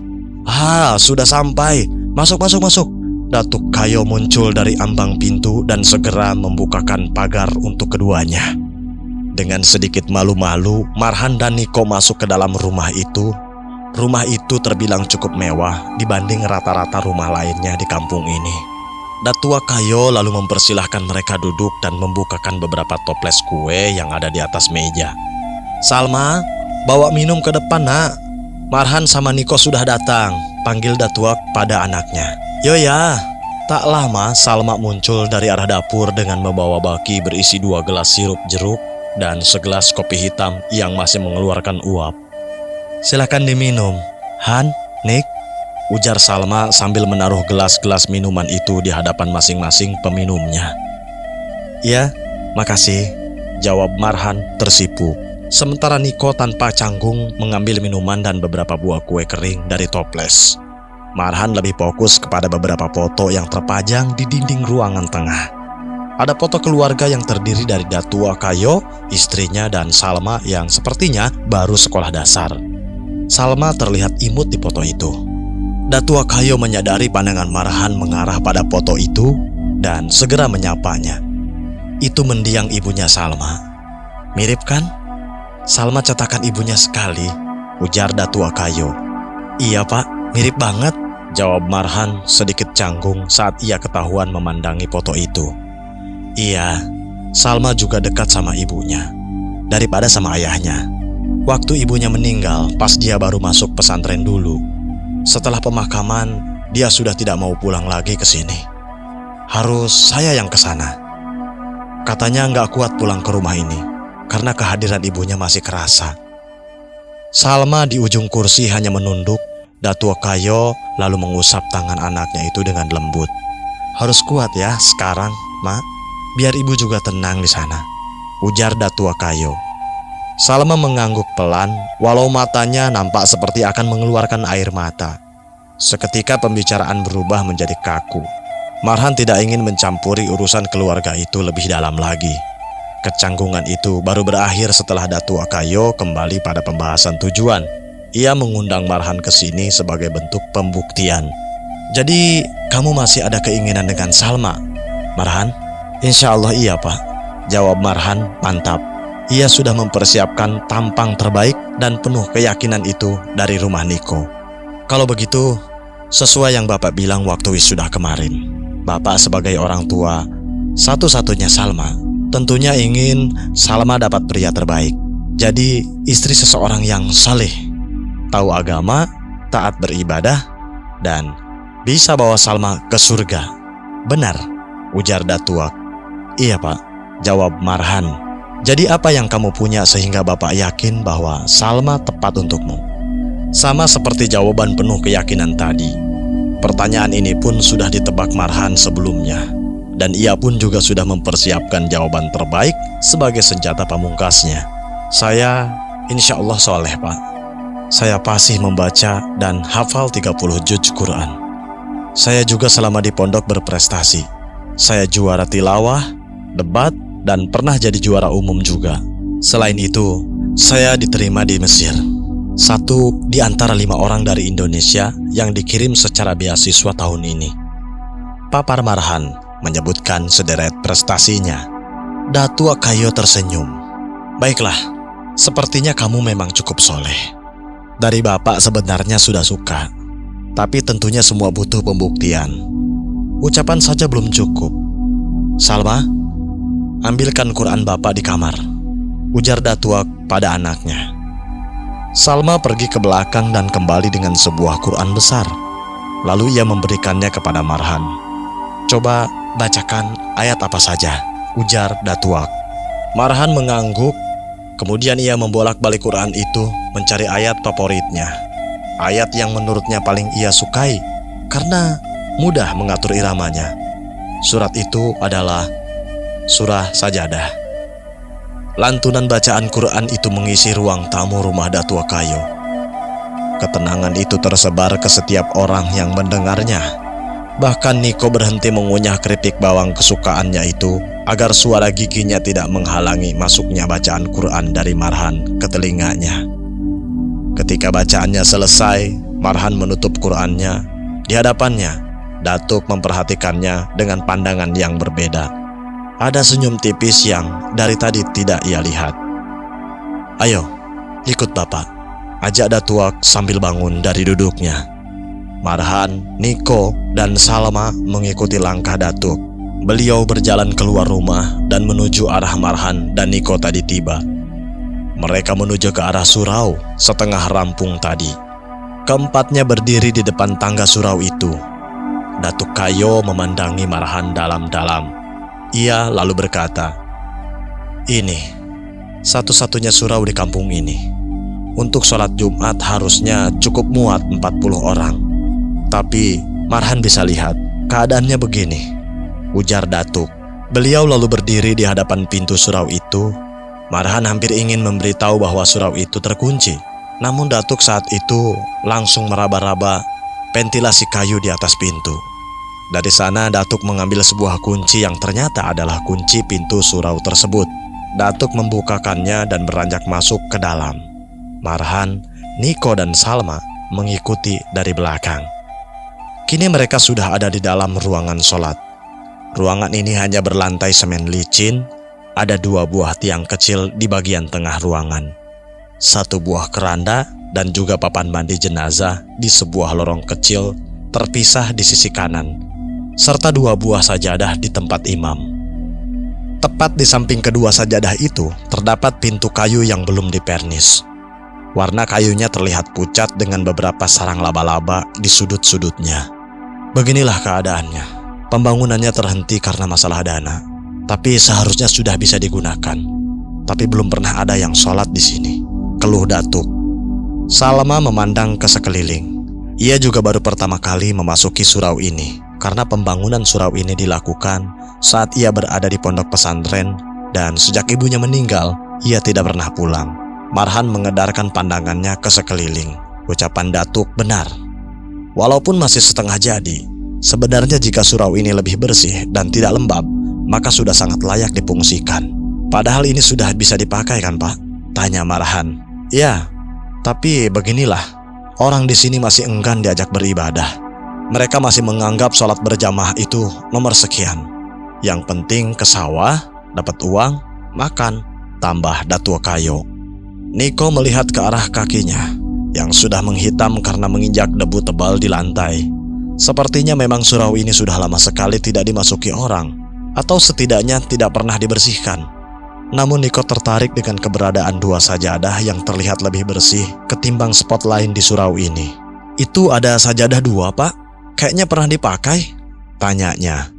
Sudah sampai. Masuk. Datuk Kayo muncul dari ambang pintu dan segera membukakan pagar untuk keduanya. Dengan sedikit malu-malu, Marhan dan Niko masuk ke dalam rumah itu. Rumah itu terbilang cukup mewah dibanding rata-rata rumah lainnya di kampung ini. Datua Kayo lalu mempersilahkan mereka duduk dan membukakan beberapa toples kue yang ada di atas meja. Salma, bawa minum ke depan nak. Marhan sama Niko sudah datang, panggil Datua pada anaknya. Yo ya. Tak lama Salma muncul dari arah dapur dengan membawa baki berisi 2 gelas sirup jeruk dan segelas kopi hitam yang masih mengeluarkan uap. Silakan diminum, Han, Nik, ujar Salma sambil menaruh gelas-gelas minuman itu di hadapan masing-masing peminumnya. Ya, makasih, jawab Marhan tersipu. Sementara Niko tanpa canggung mengambil minuman dan beberapa buah kue kering dari toples. Marhan lebih fokus kepada beberapa foto yang terpajang di dinding ruangan tengah. Ada foto keluarga yang terdiri dari Datua Kayo, istrinya, dan Salma yang sepertinya baru sekolah dasar. Salma terlihat imut di foto itu. Datua Kayo menyadari pandangan Marhan mengarah pada foto itu dan segera menyapanya. Itu mendiang ibunya Salma. Mirip kan? Salma cetakan ibunya sekali, ujar Datua Kayo. Iya pak, mirip banget, jawab Marhan sedikit canggung saat ia ketahuan memandangi foto itu. Iya, Salma juga dekat sama ibunya daripada sama ayahnya. Waktu ibunya meninggal pas dia baru masuk pesantren dulu. Setelah pemakaman, dia sudah tidak mau pulang lagi ke sini. Harus saya yang ke sana. Katanya nggak kuat pulang ke rumah ini karena kehadiran ibunya masih kerasa. Salma di ujung kursi hanya menunduk. Datua Kayo lalu mengusap tangan anaknya itu dengan lembut. Harus kuat ya sekarang, Mak. Biar ibu juga tenang di sana, ujar Datua Kayo. Salma mengangguk pelan, walau matanya nampak seperti akan mengeluarkan air mata. Seketika pembicaraan berubah menjadi kaku. Marhan tidak ingin mencampuri urusan keluarga itu lebih dalam lagi. Kecanggungan itu baru berakhir setelah Datua Kayo kembali pada pembahasan tujuan. Ia mengundang Marhan ke sini sebagai bentuk pembuktian. Jadi, kamu masih ada keinginan dengan Salma, Marhan? Insya Allah iya pak, jawab Marhan mantap. Ia sudah mempersiapkan tampang terbaik dan penuh keyakinan itu dari rumah Niko. Kalau begitu, sesuai yang bapak bilang waktu wisuda kemarin, bapak sebagai orang tua satu-satunya Salma tentunya ingin Salma dapat pria terbaik. Jadi istri seseorang yang saleh, tahu agama, taat beribadah, dan bisa bawa Salma ke surga. Benar, ujar Datua. Iya pak, jawab Marhan. Jadi apa yang kamu punya sehingga bapak yakin bahwa Salma tepat untukmu? Sama seperti jawaban penuh keyakinan tadi. Pertanyaan ini pun sudah ditebak Marhan sebelumnya. Dan ia pun juga sudah mempersiapkan jawaban terbaik sebagai senjata pamungkasnya. Saya insya Allah soleh pak. Saya fasih membaca dan hafal 30 juz Quran. Saya juga selama di pondok berprestasi. Saya juara tilawah, debat, dan pernah jadi juara umum juga. Selain itu, saya diterima di Mesir. Satu di antara 5 orang dari Indonesia yang dikirim secara beasiswa tahun ini. Papar Marhan menyebutkan sederet prestasinya. Datuk Kayo tersenyum. Baiklah, sepertinya kamu memang cukup soleh. Dari bapak sebenarnya sudah suka, tapi tentunya semua butuh pembuktian. Ucapan saja belum cukup. Salma, ambilkan Quran bapak di kamar, ujar Datuk pada anaknya. Salma pergi ke belakang dan kembali dengan sebuah Quran besar. Lalu ia memberikannya kepada Marhan. Coba bacakan ayat apa saja, ujar Datuk. Marhan mengangguk. Kemudian ia membolak-balik Quran itu mencari ayat favoritnya. Ayat yang menurutnya paling ia sukai karena mudah mengatur iramanya. Surat itu adalah Surah Sajadah. Lantunan bacaan Quran itu mengisi ruang tamu rumah Datuk Kayo. Ketenangan itu tersebar ke setiap orang yang mendengarnya. Bahkan Niko berhenti mengunyah keripik bawang kesukaannya itu agar suara giginya tidak menghalangi masuknya bacaan Quran dari Marhan ke telinganya. Ketika bacaannya selesai, Marhan menutup Qurannya. Di hadapannya, Datuk memperhatikannya dengan pandangan yang berbeda. Ada senyum tipis yang dari tadi tidak ia lihat. Ayo, ikut bapak, ajak Datuk sambil bangun dari duduknya. Marhan, Niko, dan Salma mengikuti langkah Datuk. Beliau berjalan keluar rumah dan menuju arah Marhan dan Niko tadi tiba. Mereka menuju ke arah surau setengah rampung tadi. Keempatnya berdiri di depan tangga surau itu. Datuk Kayo memandangi Marhan dalam-dalam. Ia lalu berkata, "Ini satu-satunya surau di kampung ini. Untuk sholat Jumat harusnya cukup muat 40 orang. Tapi Marhan bisa lihat keadaannya begini," ujar Datuk. Beliau lalu berdiri di hadapan pintu surau itu. Marhan hampir ingin memberitahu bahwa surau itu terkunci. Namun Datuk saat itu langsung meraba-raba ventilasi kayu di atas pintu. Dari sana Datuk mengambil sebuah kunci yang ternyata adalah kunci pintu surau tersebut. Datuk membukakannya dan beranjak masuk ke dalam. Marhan, Niko, dan Salma mengikuti dari belakang. Kini mereka sudah ada di dalam ruangan sholat. Ruangan ini hanya berlantai semen licin. Ada 2 buah tiang kecil di bagian tengah ruangan. 1 buah keranda dan juga papan mandi jenazah di sebuah lorong kecil terpisah di sisi kanan, serta 2 buah sajadah di tempat imam. Tepat di samping kedua sajadah itu terdapat pintu kayu yang belum dipernis. Warna kayunya terlihat pucat dengan beberapa sarang laba-laba di sudut-sudutnya. Beginilah keadaannya. Pembangunannya terhenti karena masalah dana, tapi seharusnya sudah bisa digunakan. Tapi belum pernah ada yang sholat di sini, keluh Datuk. Salma memandang ke sekeliling. Ia juga baru pertama kali memasuki surau ini, karena pembangunan surau ini dilakukan saat ia berada di pondok pesantren, dan sejak ibunya meninggal, ia tidak pernah pulang. Marhan mengedarkan pandangannya ke sekeliling. Ucapan Datuk benar. Walaupun masih setengah jadi, sebenarnya jika surau ini lebih bersih dan tidak lembab, maka sudah sangat layak difungsikan. Padahal ini sudah bisa dipakai kan, Pak? Tanya Marhan. Ya, tapi beginilah, orang di sini masih enggan diajak beribadah. Mereka masih menganggap sholat berjamaah itu nomor sekian. Yang penting ke sawah, dapat uang, makan, tambah Datuk Kayo. Niko melihat ke arah kakinya yang sudah menghitam karena menginjak debu tebal di lantai. Sepertinya memang surau ini sudah lama sekali tidak dimasuki orang, atau setidaknya tidak pernah dibersihkan. Namun Niko tertarik dengan keberadaan 2 sajadah yang terlihat lebih bersih ketimbang spot lain di surau ini. Itu ada sajadah 2, Pak? Kayaknya pernah dipakai? Tanyanya.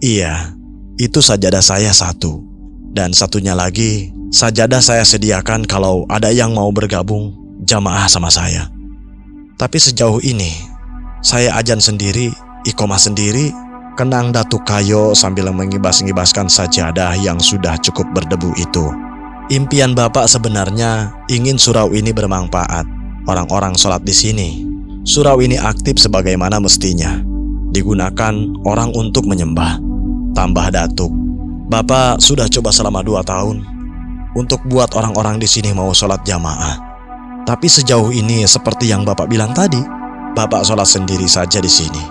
Iya, itu sajadah saya 1. Dan satunya lagi, sajadah saya sediakan kalau ada yang mau bergabung jamaah sama saya. Tapi sejauh ini, saya ajan sendiri, iqomah sendiri, kenang Datuk Kayo sambil mengibas-ngibaskan sajadah yang sudah cukup berdebu itu. Impian Bapak sebenarnya ingin surau ini bermanfaat. orang-orang sholat di sini. Surau ini aktif sebagaimana mestinya. Digunakan orang untuk menyembah. Tambah Datuk, Bapak sudah coba selama 2 tahun untuk buat orang-orang di sini mau sholat jamaah. Tapi sejauh ini seperti yang Bapak bilang tadi, Bapak sholat sendiri saja di sini.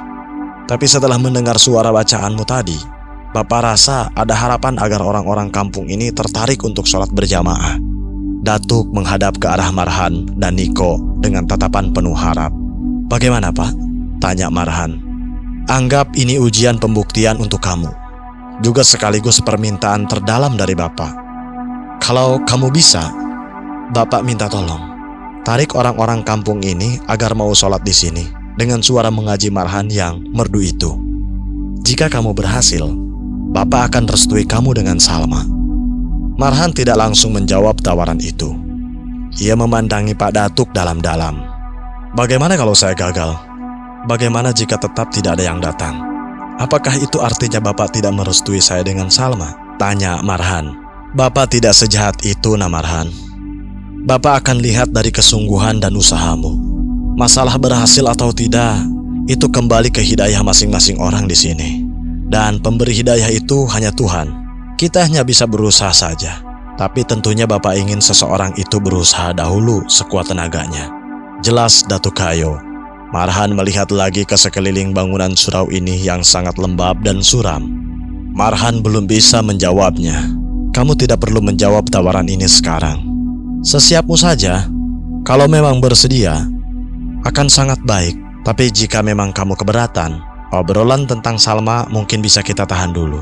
Tapi setelah mendengar suara bacaanmu tadi, Bapak rasa ada harapan agar orang-orang kampung ini tertarik untuk sholat berjamaah. Datuk menghadap ke arah Marhan dan Niko dengan tatapan penuh harap. Bagaimana, Pak? Tanya Marhan. Anggap ini ujian pembuktian untuk kamu, juga sekaligus permintaan terdalam dari Bapak. Kalau kamu bisa, Bapak minta tolong, tarik orang-orang kampung ini agar mau sholat di sini dengan suara mengaji Marhan yang merdu itu. Jika kamu berhasil, Bapak akan restui kamu dengan Salma. Marhan tidak langsung menjawab tawaran itu. Ia memandangi Pak Datuk dalam-dalam. Bagaimana kalau saya gagal? Bagaimana jika tetap tidak ada yang datang? Apakah itu artinya Bapak tidak merestui saya dengan Salma? Tanya Marhan. Bapak tidak sejahat itu, Marhan. Bapak akan lihat dari kesungguhan dan usahamu. Masalah berhasil atau tidak, itu kembali ke hidayah masing-masing orang di sini. Dan pemberi hidayah itu hanya Tuhan. Kita hanya bisa berusaha saja. Tapi tentunya Bapak ingin seseorang itu berusaha dahulu sekuat tenaganya. Jelas, Datuk Kayo. Marhan melihat lagi ke sekeliling bangunan surau ini yang sangat lembab dan suram. Marhan belum bisa menjawabnya. Kamu tidak perlu menjawab tawaran ini sekarang. Sesiapmu saja. Kalau memang bersedia, akan sangat baik. Tapi jika memang kamu keberatan, obrolan tentang Salma mungkin bisa kita tahan dulu.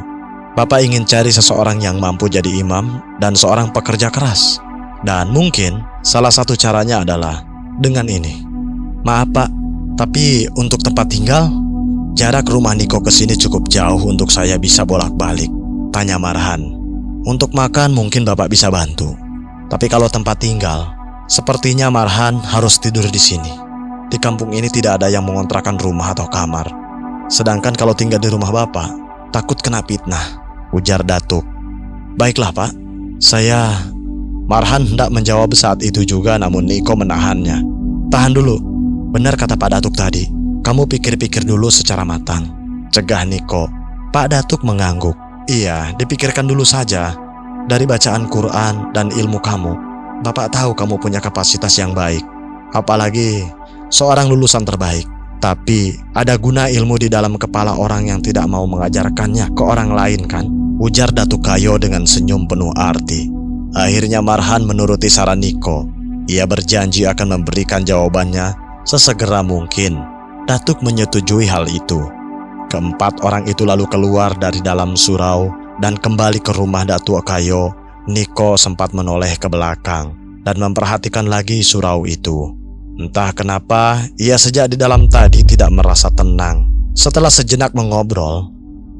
Bapak ingin cari seseorang yang mampu jadi imam dan seorang pekerja keras. Dan mungkin salah satu caranya adalah dengan ini. Maaf, Pak, tapi untuk tempat tinggal, jarak rumah Niko ke sini cukup jauh untuk saya bisa bolak-balik. Tanya Marhan. Untuk makan mungkin Bapak bisa bantu. Tapi kalau tempat tinggal, sepertinya Marhan harus tidur di sini. Di kampung ini tidak ada yang mengontrakan rumah atau kamar. Sedangkan kalau tinggal di rumah Bapak, takut kena fitnah, ujar Datuk. Baiklah, Pak. Marhan hendak menjawab saat itu juga, namun Niko menahannya. Tahan dulu. Benar kata Pak Datuk tadi. Kamu pikir-pikir dulu secara matang, cegah Niko. Pak Datuk mengangguk. Iya, dipikirkan dulu saja. Dari bacaan Quran dan ilmu kamu, Bapak tahu kamu punya kapasitas yang baik. Apalagi seorang lulusan terbaik. Tapi ada guna ilmu di dalam kepala orang yang tidak mau mengajarkannya ke orang lain, kan? Ujar Datuk Kayo dengan senyum penuh arti. Akhirnya Marhan menuruti saran Niko. Ia berjanji akan memberikan jawabannya sesegera mungkin. Datuk menyetujui hal itu. Keempat orang itu lalu keluar dari dalam surau dan kembali ke rumah Datuk Kayo. Niko sempat menoleh ke belakang dan memperhatikan lagi surau itu. Entah kenapa, ia sejak di dalam tadi tidak merasa tenang. Setelah sejenak mengobrol,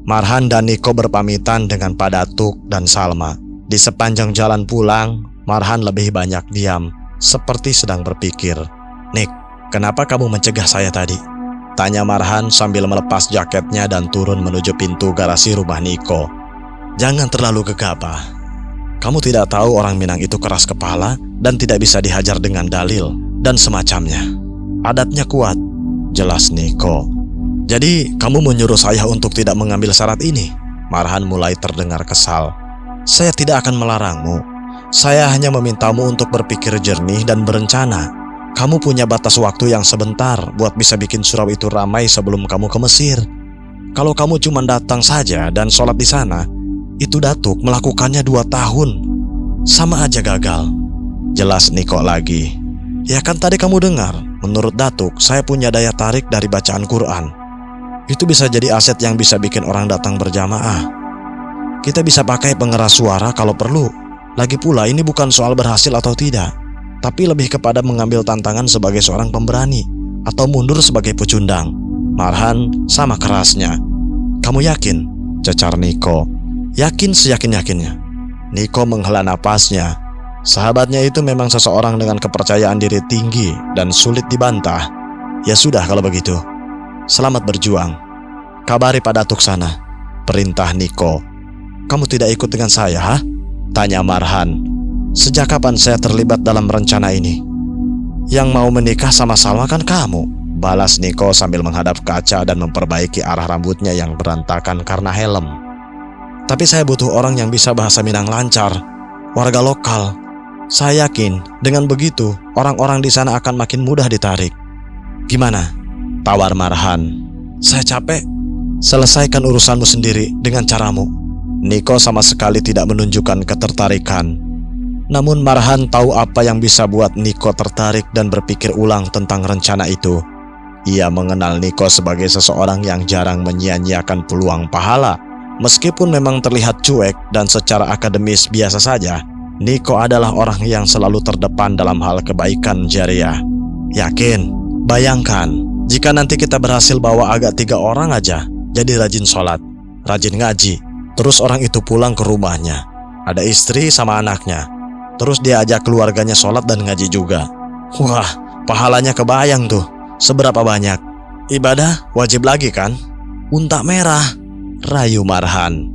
Marhan dan Niko berpamitan dengan Pak Datuk dan Salma. Di sepanjang jalan pulang, Marhan lebih banyak diam, seperti sedang berpikir. Nik, kenapa kamu mencegah saya tadi? Tanya Marhan sambil melepas jaketnya dan turun menuju pintu garasi rumah Niko. Jangan terlalu gegabah. Kamu tidak tahu orang Minang itu keras kepala dan tidak bisa dihajar dengan dalil dan semacamnya. Adatnya kuat, jelas Niko. Jadi kamu menyuruh saya untuk tidak mengambil syarat ini? Marhan mulai terdengar kesal. Saya tidak akan melarangmu. Saya hanya memintamu untuk berpikir jernih dan berencana. Kamu punya batas waktu yang sebentar buat bisa bikin surau itu ramai sebelum kamu ke Mesir. Kalau kamu cuma datang saja dan sholat di sana, itu Datuk melakukannya 2 tahun. Sama aja gagal. Jelas Niko lagi. Ya kan tadi kamu dengar, menurut Datuk saya punya daya tarik dari bacaan Quran. Itu bisa jadi aset yang bisa bikin orang datang berjamaah. Kita bisa pakai pengeras suara kalau perlu. Lagi pula ini bukan soal berhasil atau tidak, tapi lebih kepada mengambil tantangan sebagai seorang pemberani atau mundur sebagai pecundang. Marhan sama kerasnya. Kamu yakin? Cecar Niko. Yakin seyakin-yakinnya. Niko menghela napasnya. Sahabatnya itu memang seseorang dengan kepercayaan diri tinggi dan sulit dibantah. Ya sudah kalau begitu. Selamat berjuang. Kabari Pak Datuk sana. Perintah Niko. Kamu tidak ikut dengan saya, ha? Tanya Marhan. Sejak kapan saya terlibat dalam rencana ini? Yang mau menikah sama Salma kan kamu, balas Niko sambil menghadap kaca dan memperbaiki arah rambutnya yang berantakan karena helm. Tapi saya butuh orang yang bisa bahasa Minang lancar, warga lokal. Saya yakin dengan begitu orang-orang di sana akan makin mudah ditarik. Gimana? Tawar Marhan. Saya capek. Selesaikan urusanmu sendiri dengan caramu. Niko sama sekali tidak menunjukkan ketertarikan. Namun Marhan tahu apa yang bisa buat Niko tertarik dan berpikir ulang tentang rencana itu. Ia mengenal Niko sebagai seseorang yang jarang menyia-nyiakan peluang pahala. Meskipun memang terlihat cuek dan secara akademis biasa saja, Niko adalah orang yang selalu terdepan dalam hal kebaikan jariah. Yakin? Bayangkan, jika nanti kita berhasil bawa agak 3 orang aja, jadi rajin sholat, rajin ngaji, terus orang itu pulang ke rumahnya, ada istri sama anaknya, terus dia ajak keluarganya sholat dan ngaji juga. Wah, pahalanya kebayang tuh, seberapa banyak. Ibadah wajib lagi kan? Unta merah, rayu Marhan.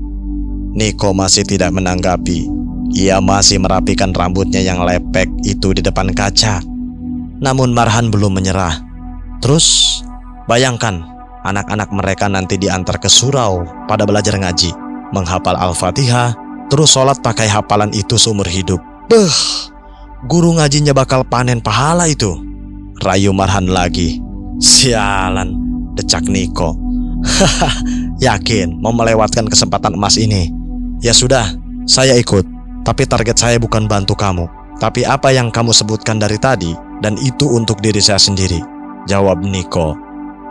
Niko masih tidak menanggapi. Ia masih merapikan rambutnya yang lepek itu di depan kaca. Namun Marhan belum menyerah. Terus, bayangkan anak-anak mereka nanti diantar ke surau pada belajar ngaji, menghafal Al-Fatihah, terus sholat pakai hafalan itu seumur hidup. Beuh, guru ngajinya bakal panen pahala itu, rayu Marhan lagi. Sialan, decak Niko. Haha, yakin mau melewatkan kesempatan emas ini? Ya sudah, saya ikut. Tapi target saya bukan bantu kamu, tapi apa yang kamu sebutkan dari tadi, dan itu untuk diri saya sendiri, jawab Niko.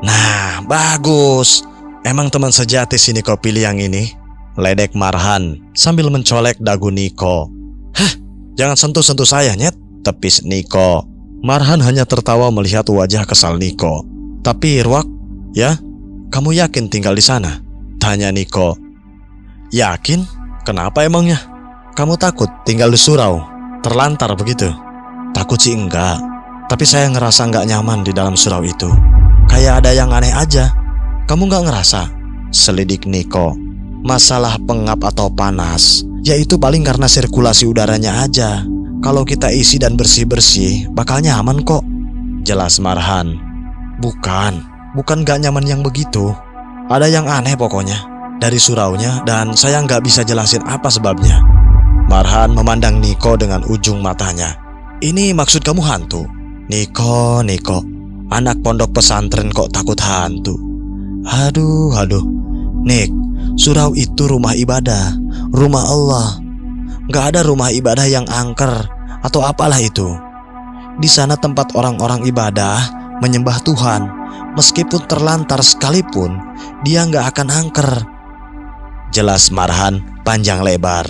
Nah, bagus. Emang teman sejati si Niko pilih yang ini, ledek Marhan sambil mencolek dagu Niko. Hah, jangan sentuh-sentuh saya, nyet, tepis Niko. Marhan hanya tertawa melihat wajah kesal Niko. Tapi Irwak, ya, kamu yakin tinggal di sana? Tanya Niko. Yakin? Kenapa emangnya? Kamu takut tinggal di surau, terlantar begitu? Takut sih enggak, tapi saya ngerasa enggak nyaman di dalam surau itu. Kayak ada yang aneh aja. Kamu enggak ngerasa? Selidik Niko. Masalah pengap atau panas, yaitu paling karena sirkulasi udaranya aja. Kalau kita isi dan bersih-bersih, bakal nyaman kok, jelas Marhan. Bukan gak nyaman yang begitu. Ada yang aneh pokoknya dari suraunya, dan saya nggak bisa jelasin apa sebabnya. Marhan memandang Niko dengan ujung matanya. Ini maksud kamu hantu? Niko, anak pondok pesantren kok takut hantu? Aduh, Nik, surau itu rumah ibadah, rumah Allah. Nggak ada rumah ibadah yang angker atau apalah itu. Di sana tempat orang-orang ibadah menyembah Tuhan. Meskipun terlantar sekalipun, dia nggak akan angker, jelas Marhan panjang lebar.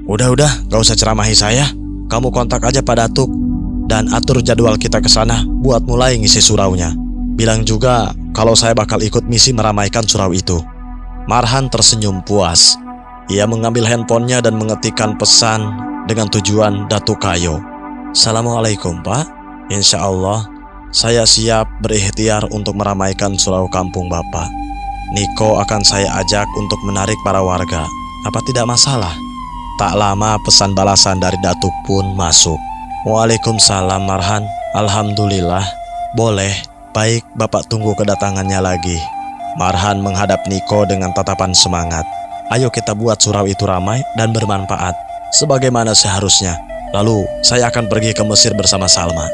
Udah, gak usah ceramahi saya. Kamu kontak aja Pak Datuk dan atur jadwal kita ke sana buat mulai ngisi suraunya. Bilang juga kalau saya bakal ikut misi meramaikan surau itu. Marhan tersenyum puas. Ia mengambil handphonenya dan mengetikkan pesan dengan tujuan Datuk Kayo. Assalamualaikum Pak. Insya Allah saya siap berikhtiar untuk meramaikan surau kampung Bapak. Niko akan saya ajak untuk menarik para warga. Apa tidak masalah? Tak lama pesan balasan dari Datuk pun masuk. Waalaikumsalam Marhan. Alhamdulillah. Boleh. Baik, Bapak tunggu kedatangannya lagi. Marhan menghadap Niko dengan tatapan semangat. Ayo kita buat surau itu ramai dan bermanfaat sebagaimana seharusnya. Lalu saya akan pergi ke Mesir bersama Salma.